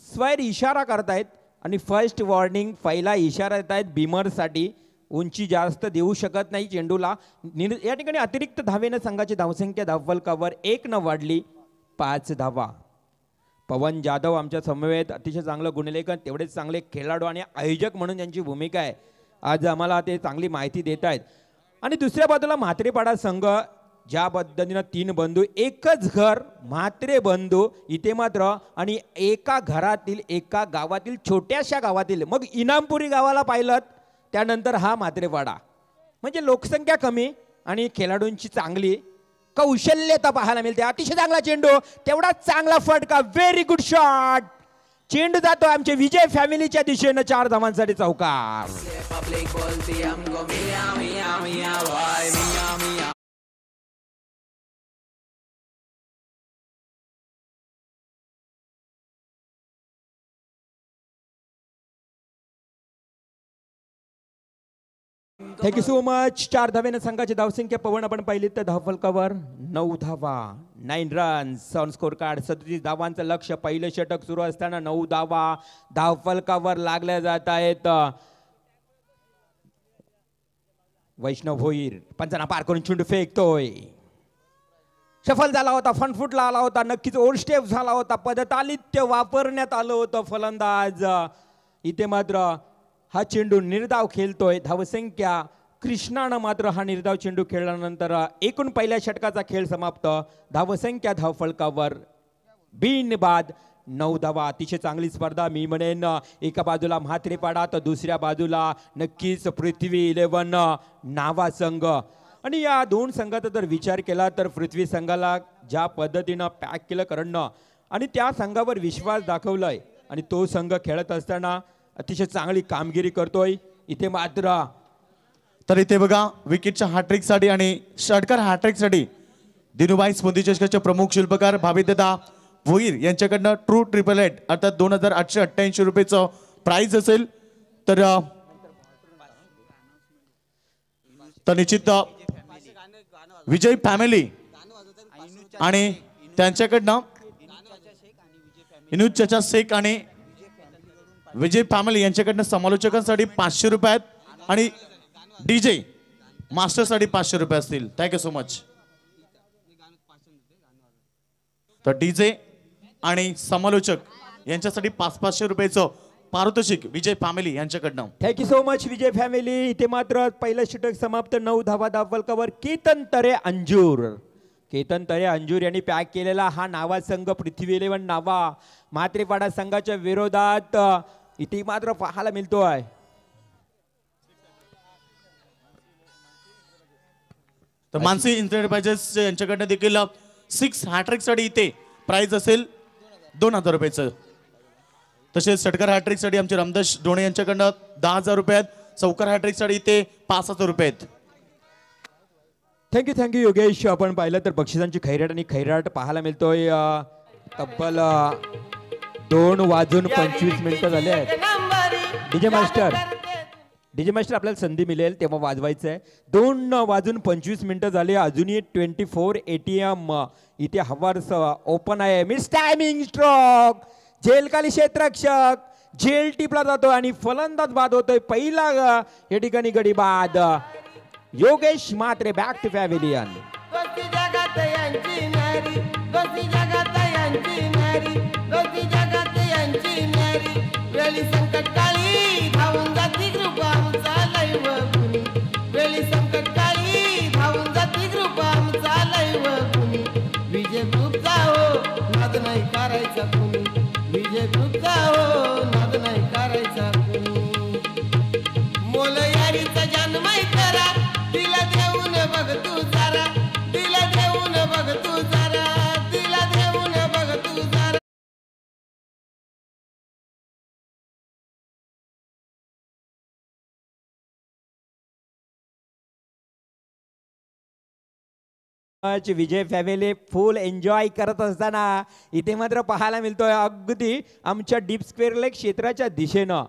स्वैर इशारा करतायत आणि फर्स्ट वॉर्निंग पहिला इशारा देत आहेत बिमरसाठी. उंची जास्त देऊ शकत नाही चेंडूला. या ठिकाणी अतिरिक्त धावेनं संघाची धावसंख्या धावफलकावर 1 न वाढली, 5 धावा. पवन जाधव आमच्या समवेत अतिशय चांगलं गुणलेखन, तेवढेच चांगले खेळाडू आणि आयोजक म्हणून त्यांची भूमिका आहे. आज आम्हाला ते चांगली माहिती देत आहेत. आणि दुसऱ्या बाजूला म्हात्रेपाडा संघ, ज्या पद्धतीनं 3 बंधू, एकच घर, म्हात्रे बंधू इथे मात्र, आणि एका घरातील एका गावातील छोट्याशा गावातील, मग इनामपुरी गावाला पाहिलं त्यानंतर हा म्हात्रेपाडा. म्हणजे लोकसंख्या कमी आणि खेळाडूंची चांगली कौशल्यता पाहायला मिळते. अतिशय चांगला चेंडू, तेवढाच चांगला फटका, व्हेरी गुड शॉट. चेंडू जातो आमच्या विजय फॅमिलीच्या दिशेनं 4 धावांसाठी चौकार. Thank you so much. 4 धावेनं संघाची धावसंख्या पवन आपण पाहिली तर धावफलकावर 9 धावा, 9 रन्स ऑन स्कोर कार्ड. 37 धावांचं लक्ष. पहिलं षटक सुरू असताना 9 धावा धावफलकावर लागल्या जात आहेत. वैष्णव भोईर पंचांना पार करून चेंडू फेकतोय. सफल झाला होता, फनफुटला आला होता, नक्कीच ओव्हर स्टेप झाला होता, पदतालित्य वापरण्यात आलं होतं फलंदाज. इथे मात्र हा चेंडू निर्धाव खेळतोय. धावसंख्या कृष्णानं मात्र हा निर्धाव चेंडू खेळल्यानंतर एकूण पहिल्या षटकाचा खेळ समाप्त. धावसंख्या धावफलकावर बिनबाद 9 धावा. अतिशय चांगली स्पर्धा मी म्हणेन. एका बाजूला म्हात्रेपाडा तर दुसऱ्या बाजूला नक्कीच पृथ्वी 11 नावा संघ. आणि या 2 संघाचा जर विचार केला तर पृथ्वी संघाला ज्या पद्धतीनं पॅक केलं करणं आणि त्या संघावर विश्वास दाखवलाय आणि तो संघ खेळत असताना अतिशय चांगली कामगिरी करतोय. इथे मात्र तर इथे बघा विकेटच्या हॅट्रिकसाठी आणि षटकार हॅट्रिकसाठी दिनुबाई स्मृती चषकाचे प्रमुख शिल्पकार भाविदादा भोईर यांच्याकडनं ट्रू 888 अर्थात 2888 रुपयाचं प्राइज असेल. तर निश्चित विजय फॅमिली आणि त्यांच्याकडनं इनुज चचा शेख आणि विजय फॅमिली यांच्याकडनं समालोचकांसाठी 500 रुपये आहेत आणि डीजे मास्टरसाठी 500 रुपये असतील. Thank you so much. तर डीजे आणि समालोचक यांच्यासाठी 500 रुपयाचं पारितोषिक विजय फॅमिली यांच्याकडनं. थँक्यू सो मच विजय फॅमिली. इथे मात्र पहिलं षटक समाप्त. 9 धावा धावफलकावर. केतन तरे अंजूर यांनी पॅक केलेला हा नावा संघ पृथ्वी 11 नावा म्हात्रेपाडा संघाच्या विरोधात इथे मात्र पाहायला मिळतोय. तर मानसी एंटरप्राइजेस यांच्याकडनं देखील 6 हॅट्रिकसाठी इथे प्राइज असेल 2000 रुपयाचं. तसेच षटकार हॅट्रिकसाठी आमचे रामदास डोणे यांच्याकडनं 10,000 रुपये आहेत. चौकार हॅट्रिकसाठी इथे 5,000 रुपये आहेत. थँक्यू योगेश. आपण पाहिलं तर बक्षिसांची खैराट आणि खैराट पाहायला मिळतोय. तब्बल 2:25 झाले आहेत. डीजे मास्टर आपल्याला संधी मिळेल तेव्हा वाजवायचं आहे. 2:25 झाले. अजूनही 24 ATM इथे हवार्स ओपन आहे. Miss timing stroke. झेलखाली क्षेत्ररक्षक झेल टिपला जातो आणि फलंदाज बाद होतोय. पहिला या ठिकाणी गडी बाद. योगेश मात्रे बॅक टू पॅव्हिलियन. वेळी संकटकाळी धावून जाती ग्रुप आमचा लाईव्ह कुणी. वेळी संकटकाळी धावून जाती ग्रुप आमचा लाईव्ह कुणी. विजय ग्रुपचा हो नाद नाही करायचा कुणी. विजय ग्रुपचा हो विजय फॅमिली फुल एन्जॉय करत असताना इथे मात्र पाहायला मिळतोय अगदी आमच्या डीप स्क्वेअर लेक क्षेत्राच्या दिशेनं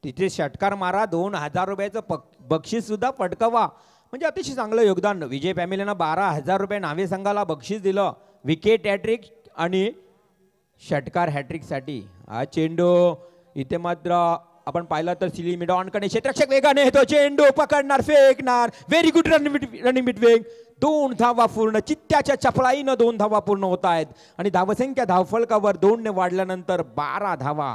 तिथे षटकार मारा 2000 रुपयाचं बक्षीस सुद्धा पटकावा. म्हणजे अतिशय चांगलं योगदान. विजय फॅमिलीनं 12,000 रुपये नावे संघाला बक्षीस दिलं. विकेट हॅट्रिक आणि षटकार हॅट्रिकसाठी. हा चेंडू इथे मात्र आपण पाहिलं तर सिली मिडॉनकडे क्षेत्ररक्षक वेगाने येतो. चेंडू पकडणार फेकणार. Very good running between. 2 धावा पूर्ण. चित्त्याच्या चपळाईनं 2 धावा पूर्ण होत आहेत आणि धावसंख्या धावफलकावर 2 ने वाढल्यानंतर 12 धावा.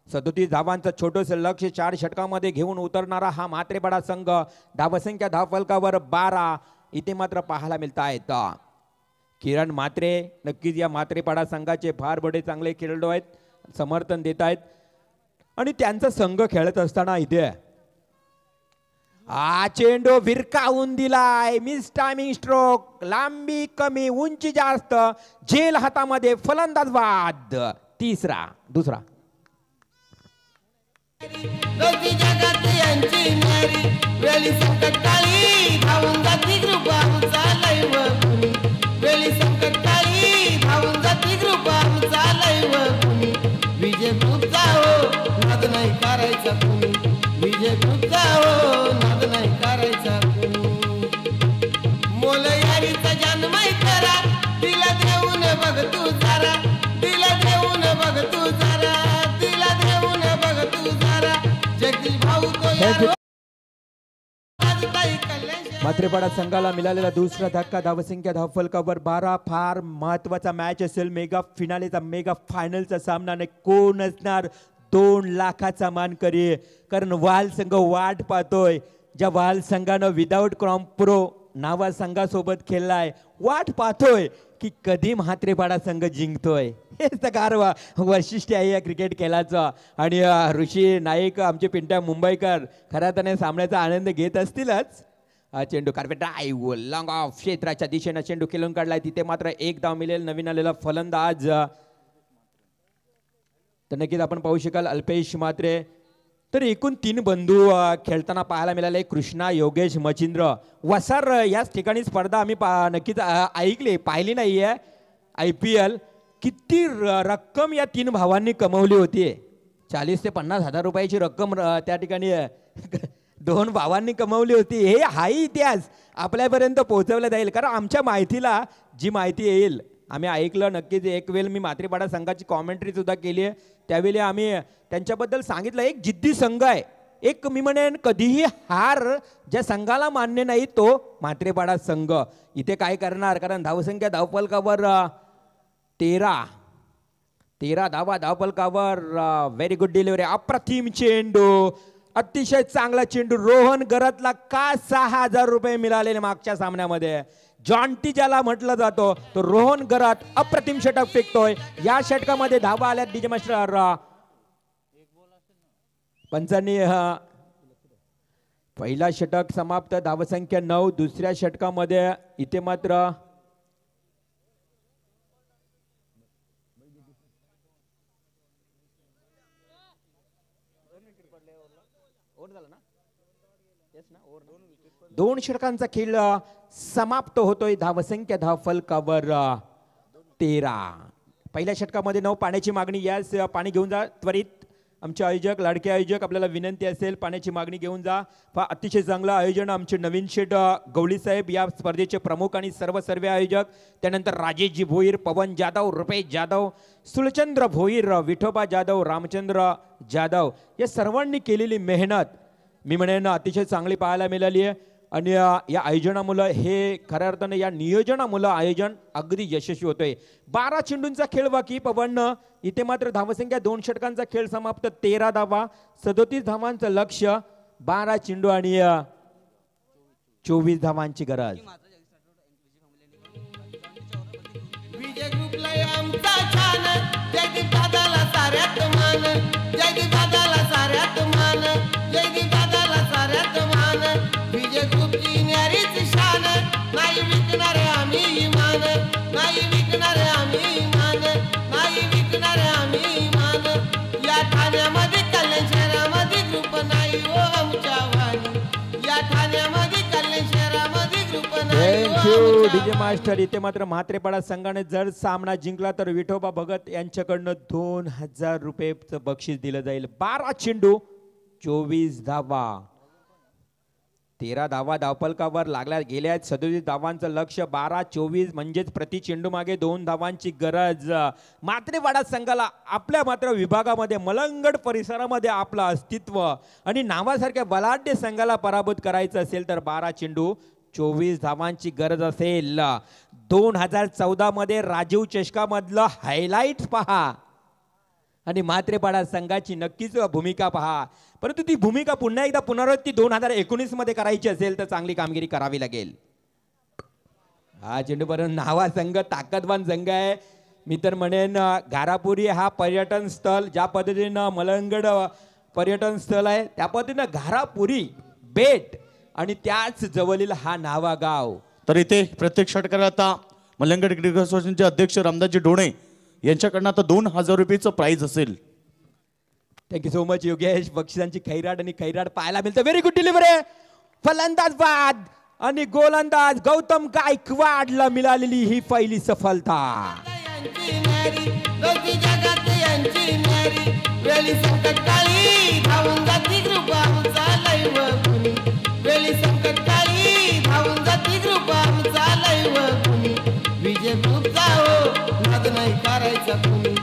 37 धावांचं छोटंसं लक्ष 4 षटकामध्ये घेऊन उतरणारा हा म्हात्रेपाडा संघ. धावसंख्या धावफलकावर 12 इथे मात्र पाहायला मिळत आहेत. किरण म्हात्रे नक्कीच या म्हात्रेपाडा संघाचे फार बडे चांगले खेळाडू आहेत. समर्थन देत आहेत आणि त्यांचा संघ खेळत असताना इथे हा चेंडू विरकावून दिलाय. Miss timing stroke. लांबी कमी उंची जास्त. झेल हातामध्ये फलंदाज बाद. दुसरा जगात यांची नारी वेळी संकट काळी धावून जाती ग्रुप आमचा लाईव्ह कुणी. वेळी संकट काळी धावून जाती ग्रुप आमचा लाईव्ह कुणी. विजय ग्रुपचा हो नाद नाही करायचा कुणी. विजय ग्रुपचा हो नाद नाही करायचा कुणी. मोल यारीचा जन्माई करा. तिला देऊन बघ तू जरा. तिला देऊन बघ तू जरा. तिला देऊन बघ तू जरा. जगदीश भाऊ तो यार. म्हात्रेपाडा संघाला मिळालेला दुसरा धक्का. धावसंख्या धावफलकावर 12. फार महत्वाचा मॅच असेल. मेगा फिनालेचा मेगा फायनलचा सामना. कोण असणार 2 लाखाचा मानकरी. कारण वाल संघ वाट पाहतोय. ज्या वाल संघानं विदाऊट क्रॉम्प्रो नावा संघासोबत खेळलाय वाट पाहतोय की कधी म्हात्रेपाडा संघ जिंकतोय. हेच तर वैशिष्ट्य आहे या क्रिकेट खेळाचं. आणि ऋषी नाईक आमचे पिंट्या मुंबईकर खऱ्या त्याने सामन्याचा आनंद घेत असतीलच. चेंडू कार्पेट ड्राईव्ह लॉंग ऑफ क्षेत्राच्या दिशेनं चेंडू खेळून काढलाय. तिथे मात्र 1 धाव मिळेल. नवीन आलेला फलंदाज तर नक्कीच आपण पाहू शकाल अल्पेश म्हात्रे. तर एकूण 3 बंधू खेळताना पाहायला मिळाले. कृष्णा योगेश मचिंद्र वसार. याच ठिकाणी स्पर्धा आम्ही नक्कीच ऐकली पाहिली नाही आहे. IPL किती रक्कम या 3 भावांनी कमवली होती. 40 ते 50 हजार रुपयाची रक्कम त्या ठिकाणी 2 भावांनी कमवली होती. हे हाही इतिहास आपल्यापर्यंत पोहोचवला जाईल. कारण आमच्या माहितीला जी माहिती येईल आम्ही ऐकलं. नक्कीच एक वेळ मी म्हात्रेपाडा संघाची कॉमेंट्री सुद्धा केली आहे. त्यावेळी आम्ही त्यांच्याबद्दल सांगितलं एक जिद्दी संघ आहे. एक मी म्हणेन कधीही हार ज्या संघाला मान्य नाही तो म्हात्रेपाडा संघ. इथे काय करणार. कारण धावसंख्या धावफलकावर 13 धावा धावफलकावर. Very good delivery. अप्रतिम चेंडू. अतिशय चांगला चेंडू. रोहन गरतला का 6000 रुपये मिळालेले मागच्या सामन्यामध्ये. जॉन्टी ज्याला म्हटलं जातो तो रोहन गरत अप्रतिम षटक फेकतोय. या षटकामध्ये धावा आल्या डीजे मास्टर पंचांनी. पहिला षटक समाप्त. धावसंख्या 9. दुसऱ्या षटकामध्ये इथे मात्र दोन षटकांचा खेळ समाप्त होतोय. धावसंख्या धावफलकावर 13. पहिल्या षटकामध्ये 9. पाण्याची मागणी. यास पाणी घेऊन जा त्वरित. आमचे आयोजक लाडके आयोजक आपल्याला विनंती असेल पाण्याची मागणी घेऊन जा. अतिशय चांगलं आयोजन आमचे नवीन शेठ गवळी साहेब या स्पर्धेचे प्रमुख आणि सर्व आयोजक. त्यानंतर राजेशजी भोईर, पवन जाधव, रुपेश जाधव, सुलचंद्र भोईर, विठोबा जाधव, रामचंद्र जाधव या सर्वांनी केलेली मेहनत मी म्हणेन अतिशय चांगली पाहायला मिळाली आहे. आणि या आयोजनामुळे हे खऱ्या अर्थाने या नियोजनामुळे आयोजन अगदी यशस्वी होतोय. 12 चेंडूंचा खेळ बाकी पवन. इथे मात्र धावसंख्या 2 षटकांचा खेळ समाप्त. 13 धावा 37 धावांचं लक्ष. 12 चेंडू आणि 24 धावांची गरज. विजय ग्रुपला आमचा छान. जयदीप दादाला साऱ्यात मान. जयदीप दादाला साऱ्यात मान. जयदीप दादाला साऱ्यात मान. विजय ग्रुपची न्यारीच शान. नाही विकणार आम्ही इमान. नाही विकणार आम्ही इमान. नाही विकणार आम्ही इमान. या ठाण्यामध्ये कल्याण शहरामध्ये ग्रुप नाही हो आमच्या वाणी. या ठाण्यामध्ये कल्याण शहरामध्ये ग्रुप नाही हो यू डीजे मास्टर. इथे मात्र म्हात्रेपाडा संघाने जर सामना जिंकला तर विठोबा भगत यांच्याकडनं 2000 रुपयेचं बक्षीस दिलं जाईल. 12 चेंडू 24 धावा. 13 धावा धावफलकावर लागल्या गेल्या आहेत. 37 धावांचं लक्ष. 12-24 म्हणजेच प्रति चेंडू मागे 2 धावांची गरज. म्हात्रेपाडा संघाला आपल्या मात्र विभागामध्ये मलंगड परिसरामध्ये आपलं अस्तित्व आणि नावासारख्या बलाढ्य संघाला पराभूत करायचं असेल तर 12 चेंडू 24 धावांची गरज असेल. 2014 मध्ये राजीव चषकामधलं हायलाइट पहा आणि म्हात्रेपाडा संघाची नक्कीच भूमिका पहा. परंतु ती भूमिका पुन्हा एकदा पुनरावृत्ती 2019 मध्ये करायची असेल तर चांगली कामगिरी करावी लागेल. हा चेंडूपर्यंत नावा संघ ताकदवान संघ आहे. मी तर म्हणेन घारापुरी हा पर्यटन स्थळ ज्या पद्धतीनं मलंगड पर्यटन स्थळ आहे त्या पद्धतीनं घारापुरी बेट आणि त्याच जवळील हा नावा गाव. तर इथे प्रत्येक षटकाला आता मलंगड क्रिकेट असोसिएशनचे अध्यक्ष रामदासजी डोणे यांच्याकडनं आता 2000 रुपयाचं प्राइज असेल. Thank you so much Yogesh. बक्षिसांची खैराट आणि खैराट पाहायला मिळतं. Very good delivery. फलंदाज बाद आणि गोलंदाज गौतम गायकवाडला मिळालेली ही पहिली सफलता. वेळी संकट काळी धावून जाती ग्रुप आमचा लाईव्ह कुणी. वेळी संकट काळी धावून जाती ग्रुप आमचा लाईव्ह कुणी. विजय ग्रुपचा हो नाद नाही करायचा कुणी.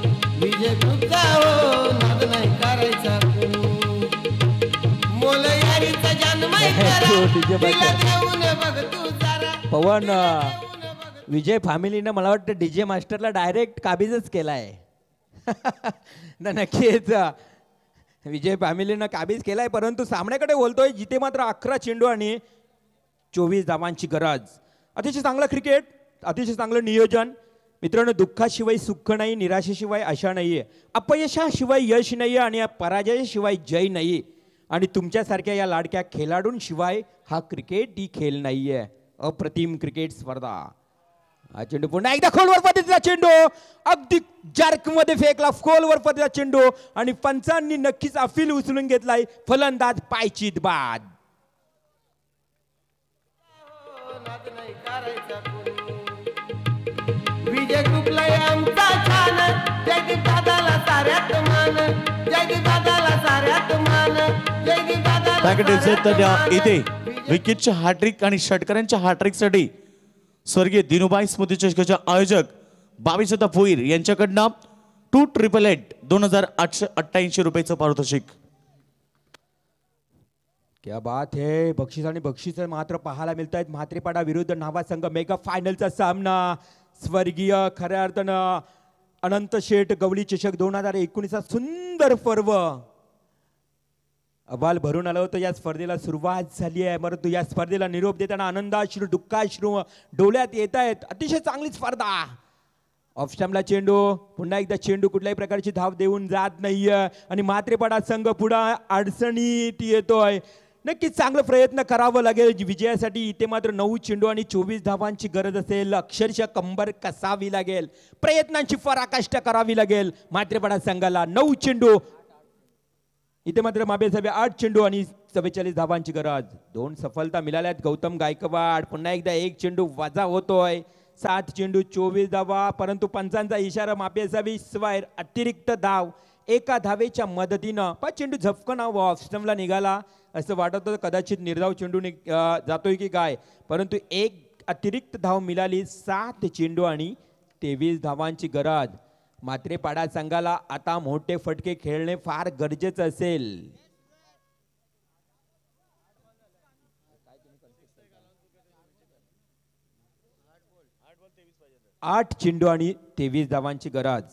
विजय ग्रुपचा हो नाद नाही करायचा कुणी. मोल यारीचा जन्मय करा तिला देऊन बघ तू जरा. पवन विजय फॅमिलीनं मला वाटतं डीजे मास्टरला डायरेक्ट काबीजच केलाय. नक्कीच विजय फॅमिलीनं काबीज केलाय. परंतु सामन्याकडे बोलतोय जिथे मात्र 11 चेंडू आणि 24 धावांची गरज. अतिशय चांगलं क्रिकेट, अतिशय चांगलं नियोजन. मित्रांनो दुःखाशिवाय सुख नाही, निराशेशिवाय आशा नाहीये, अपयशाशिवाय यश नाहीये आणि पराजयाशिवाय जय नाही. आणि तुमच्यासारख्या या लाडक्या खेळाडूंशिवाय हा क्रिकेट ही खेळ नाहीये. अप्रतिम क्रिकेट स्पर्धा. हा चेंडू पुन्हा एकदा खोलवर पद्धतीचा चेंडू अगदी जर्क मध्ये फेकला. खोलवर पद्धतीचा चेंडू आणि पंचांनी नक्कीच अपील उचलून घेतलाय. फलंदाज पायचीत बाद. विजय ग्रुपला आमचा छान. जयदीप दादाला साऱ्यात मान. जयदीप दादाला साऱ्यात मान. जयदीप दादाला इथे विकेटच्या हॅट्रिक आणि षटकारांच्या हॅट्रिकसाठी स्वर्गीय दिनुबाई स्मृती चषकाचे आयोजक 22 भोईर यांच्याकडनं 2888 2888 रुपयाचं पारितोषिक. क्या बात है. बक्षीस आणि बक्षीस मात्र पाहायला मिळत आहेत. म्हात्रेपाडा विरुद्ध नावा संघ मेगा फायनलचा सामना. स्वर्गीय खऱ्या अर्थानं अनंत शेठ गवळी चषक 2019 सुंदर पर्व अबाल भरून आलं होतं. या स्पर्धेला सुरुवात झाली आहे. परंतु या स्पर्धेला निरोप देताना आनंदाश्रू दुःखाश्रू डोळ्यात येत आहेत. अतिशय चांगली स्पर्धा. ऑफ स्टंपला चेंडू. पुन्हा एकदा चेंडू कुठल्याही प्रकारची धाव देऊन जात नाहीये आणि म्हात्रेपाडा संघ पुढे अडचणीत येतोय. नक्कीच चांगला प्रयत्न करावा लागेल विजयासाठी. इथे मात्र 9 चेंडू आणि 24 धावांची गरज असेल. अक्षरशः कंबर कसावी लागेल. प्रयत्नांची पराकाष्ठा करावी लागेल म्हात्रेपाडा संघाला. 9 चेंडू. इथे मात्र माबेसाहेब 8 चेंडू आणि 44 धावांची गरज. 2 सफलता मिळाल्यात. गौतम गायकवाड पुन्हा एकदा 1 चेंडू वजा होतोय. 7 चेंडू 24 धावा. परंतु पंचांचा इशारा मापेसाहेब स्वायर अतिरिक्त धाव 1 धावेच्या मदतीनं. 5 चेंडू झपकन ऑफ स्टंपला निघाला असं वाटत होतं. कदाचित निर्धाव चेंडू जातोय की काय. परंतु 1 अतिरिक्त धाव मिळाली. 7 चेंडू आणि 23 धावांची गरज. म्हात्रेपाडा संघाला आता मोठे फटके खेळणे फार गरजेचं असेल. 8 चेंडू आणि 23 धावांची गरज.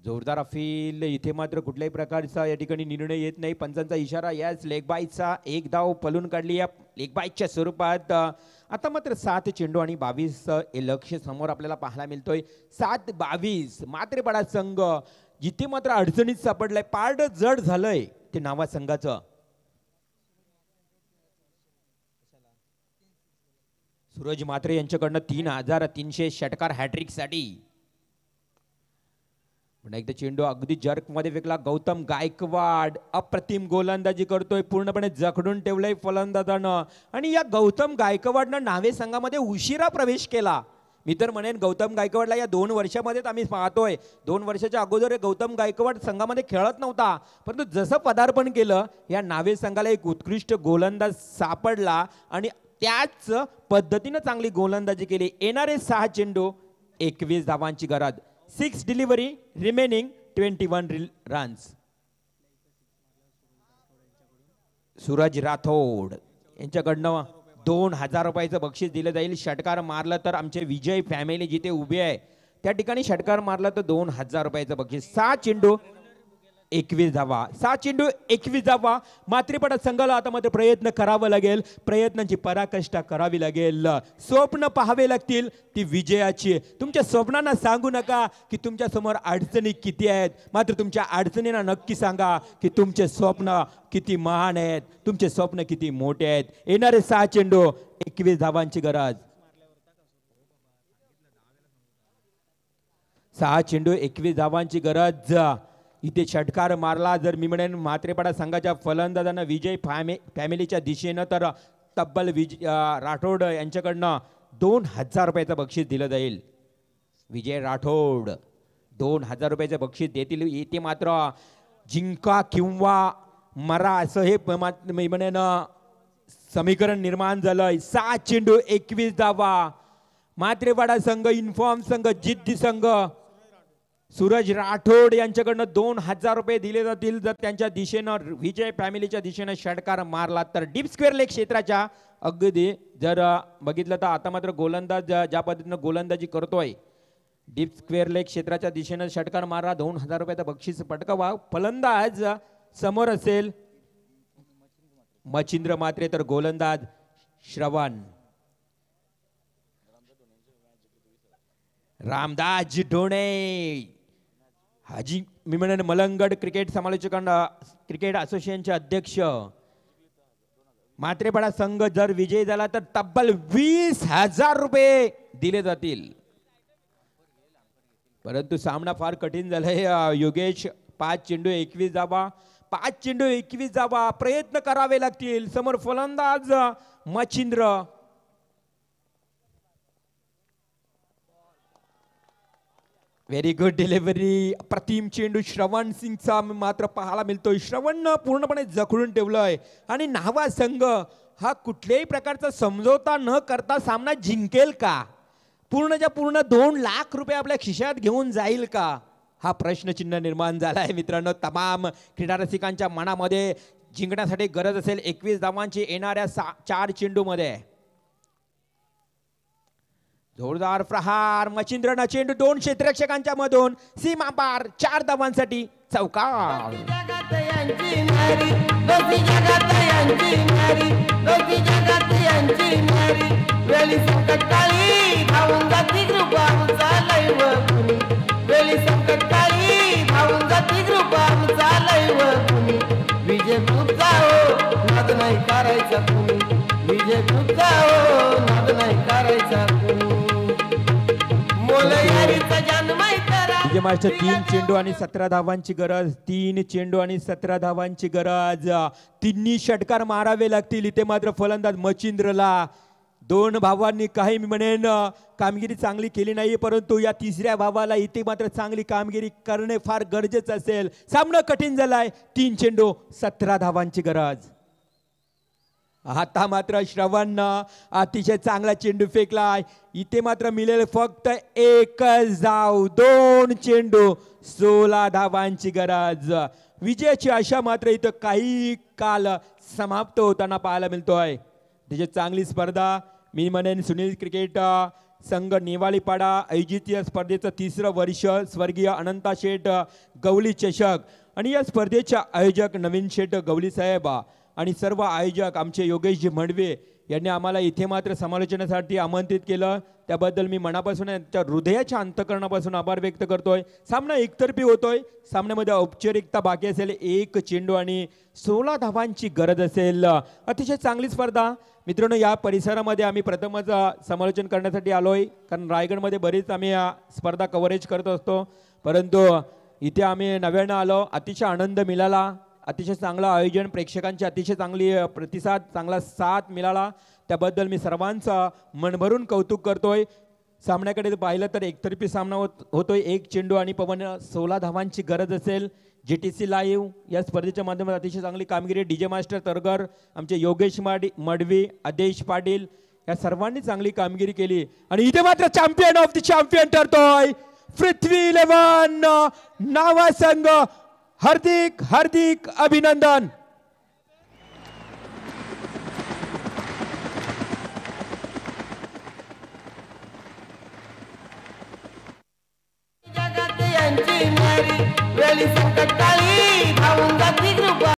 जोरदार अपील. इथे मात्र कुठल्याही प्रकारचा या ठिकाणी निर्णय येत नाही. पंचांचा इशारा. याच लेग बाईचा 1 धाव पलून काढली या लेग बाईच्या स्वरूपात. आता मात्र 7 चेंडू आणि 22 हे लक्ष समोर आपल्याला पाहायला मिळतोय. 7-22 म्हात्रेपाडा संघ जिथे मात्र अडचणीत सापडलाय. पारड जड झालंय ते नावा संघाचं. सूरज म्हात्रे यांच्याकडनं 3300 षटकार हॅट्रिक साठी. पुन्हा एकदा चेंडू अगदी जर्कमध्ये फेकला. गौतम गायकवाड अप्रतिम गोलंदाजी करतोय, पूर्णपणे जखडून ठेवलंय फलंदाजानं. आणि या गौतम गायकवाडनं नावे संघामध्ये उशिरा प्रवेश केला. मी तर म्हणेन गौतम गायकवाडला या 2 वर्षामध्येच आम्ही पाहतोय. 2 वर्षाच्या अगोदर गौतम गायकवाड संघामध्ये खेळत नव्हता, परंतु जसं पदार्पण केलं या नावे संघाला एक उत्कृष्ट गोलंदाज सापडला आणि त्याच पद्धतीनं चांगली गोलंदाजी केली. येणारे 6 चेंडू 21 धावांची गरज. 6 delivery remaining 21 runs. Suraj Rathod यांच्याकडनं 2000 रुपयाचं बक्षीस दिलं जाईल. षटकार मारलं तर आमचे विजय फॅमिली जिथे उभे आहे त्या ठिकाणी षटकार मारला तर 2000 रुपयाचं बक्षीस. 6 चेंडू 21 धावा. 6 चेंडू 21 धावा. मात्रेपडा संघाला आता मात्र प्रयत्न करावा लागेल, प्रयत्नांची पराकाष्ठा करावी लागेल. स्वप्न पाहावे लागतील ती विजयाची. तुमच्या स्वप्नांना सांगू नका की तुमच्या समोर अडचणी किती आहेत, मात्र तुमच्या अडचणींना नक्की सांगा की तुमचे स्वप्न किती महान आहेत, तुमचे स्वप्न किती मोठे आहेत. येणारे 6 चेंडू 21 धावांची गरज. 6 चेंडू 21 धावांची गरज. इथे षटकार मारला जर मी म्हणेन म्हात्रेपाडा संघाच्या फलंदाजांना विजय फॅमिलीच्या दिशेनं तर तब्बल राठोड यांच्याकडनं 2000 रुपयाचं बक्षीस दिलं जाईल. विजय राठोड 2000 रुपयाचं बक्षीस देतील. इथे मात्र जिंका किंवा मरा असं हे मी म्हणेन समीकरण निर्माण झालंय. 6 चेंडू 21 धावा. म्हात्रेपाडा संघ इन्फॉर्म संघ जिद्दी संघ. सूरज राठोड यांच्याकडनं 2000 रुपये दिले जातील जर त्यांच्या दिशेनं विजय फॅमिलीच्या दिशेनं षटकार मारला तर. डीप स्क्वेअर लेग क्षेत्राच्या अगदी जर बघितलं तर आता मात्र गोलंदाज ज्या पद्धतीनं गोलंदाजी करतोय डीप स्क्वेअर लेग क्षेत्राच्या दिशेनं षटकार मारा 2000 रुपयाचं बक्षीस पटकावा. फलंदाज समोर असेल मच्छिंद्र मात्रे तर गोलंदाज श्रवण. रामदास ढोणे हाजी मी म्हणेन मलंगड क्रिकेट समालोचकांना क्रिकेट असोसिएशनचे अध्यक्ष. म्हात्रेपाडा संघ जर विजयी झाला तर तब्बल 20,000 रुपये दिले जातील. परंतु सामना फार कठीण झालाय योगेश. 5 चेंडू 21 धावा. 5 चेंडू 21 धावा. प्रयत्न करावे लागतील. समोर फलंदाज मच्छिंद्र. Very good delivery. अप्रतिम चेंडू श्रवण सिंगचा मात्र पाहायला मिळतोय. श्रवणनं पूर्णपणे जखडून ठेवलंय आणि नावा संघ हा कुठल्याही प्रकारचा समझोता न करता सामना जिंकेल का, पूर्णच्या पूर्ण 2 लाख रुपये आपल्या खिशात घेऊन जाईल का, हा प्रश्नचिन्ह निर्माण झाला आहे मित्रांनो. तमाम क्रीडा रसिकांच्या मनामध्ये जिंकण्यासाठी गरज असेल 21 धावांची येणाऱ्या 4 चेंडूमध्ये. जोरदार प्रहार. मच्छिंद्रनं चेंडू 2 क्षेत्ररक्षकांच्या मधून सीमा पार 4 धावांसाठी चौकार. विजय नाद नाही करायचा कुणी, विजय नाद नाही करायचा कुणी. विजय मास्टर 3 चेंडू आणि 17 धावांची गरज. 3 चेंडू आणि 17 धावांची गरज. तिन्ही षटकार मारावे लागतील. इथे मात्र फलंदाज मच्छिंद्रला. 2 भावांनी काही मी म्हणेन कामगिरी चांगली केली नाही, परंतु या 3ऱ्या भावाला इथे मात्र चांगली कामगिरी करणे फार गरजेचं असेल. सामना कठीण झालाय. 3 चेंडू 17 धावांची गरज. आता मात्र श्रवणनं अतिशय चांगला चेंडू फेकलाय. इथे मात्र मिळेल फक्त 1 धाव. 2 चेंडू 16 धावांची गरज. विजयाची आशा मात्र इथं काही काल समाप्त होताना पाहायला मिळतोय. त्याची चांगली स्पर्धा मी म्हणेन सुनील क्रिकेट संघ नेवाळीपाडा आयोजित या स्पर्धेचं 3रं वर्ष. स्वर्गीय अनंता शेठ गवली चषक आणि या स्पर्धेच्या आयोजक नवीन शेठ गवली साहेब आणि सर्व आयोजक आमचे योगेशजी म्हणवे यांनी आम्हाला इथे मात्र समालोचनासाठी आमंत्रित केलं. त्याबद्दल मी मनापासून त्यांच्या हृदयाच्या अंतकरणापासून आभार व्यक्त करतोय. सामना एकतर्फी होतोय. सामन्यामध्ये औपचारिकता बाकी असेल. 1 चेंडू आणि 16 धावांची गरज असेल. अतिशय चांगली स्पर्धा मित्रांनो. या परिसरामध्ये आम्ही प्रथमच समालोचन करण्यासाठी आलोय, कारण रायगडमध्ये बरीच आम्ही स्पर्धा कव्हरेज करत असतो, परंतु इथे आम्ही नव्यानं आलो, अतिशय आनंद मिळाला, अतिशय चांगलं आयोजन, प्रेक्षकांची अतिशय चांगली प्रतिसाद, चांगला साथ मिळाला, त्याबद्दल मी सर्वांचं मनभरून कौतुक करतोय. सामन्याकडे पाहिलं तर एकतर्फी सामना होतोय, एक चेंडू आणि पवन 16 धावांची गरज असेल. GTC लाईव्ह या स्पर्धेच्या माध्यमातून अतिशय चांगली कामगिरी, DJ मास्टर तरगर, आमचे योगेश मडवी, आदेश पाटील या सर्वांनी चांगली कामगिरी केली. आणि इथे मात्र चॅम्पियन ऑफ द चॅम्पियन ठरतोय पृथ्वी 11 नावा संघ. हार्दिक हार्दिक अभिनंदन. जगात यांची न्यारी वेळी संकट काळी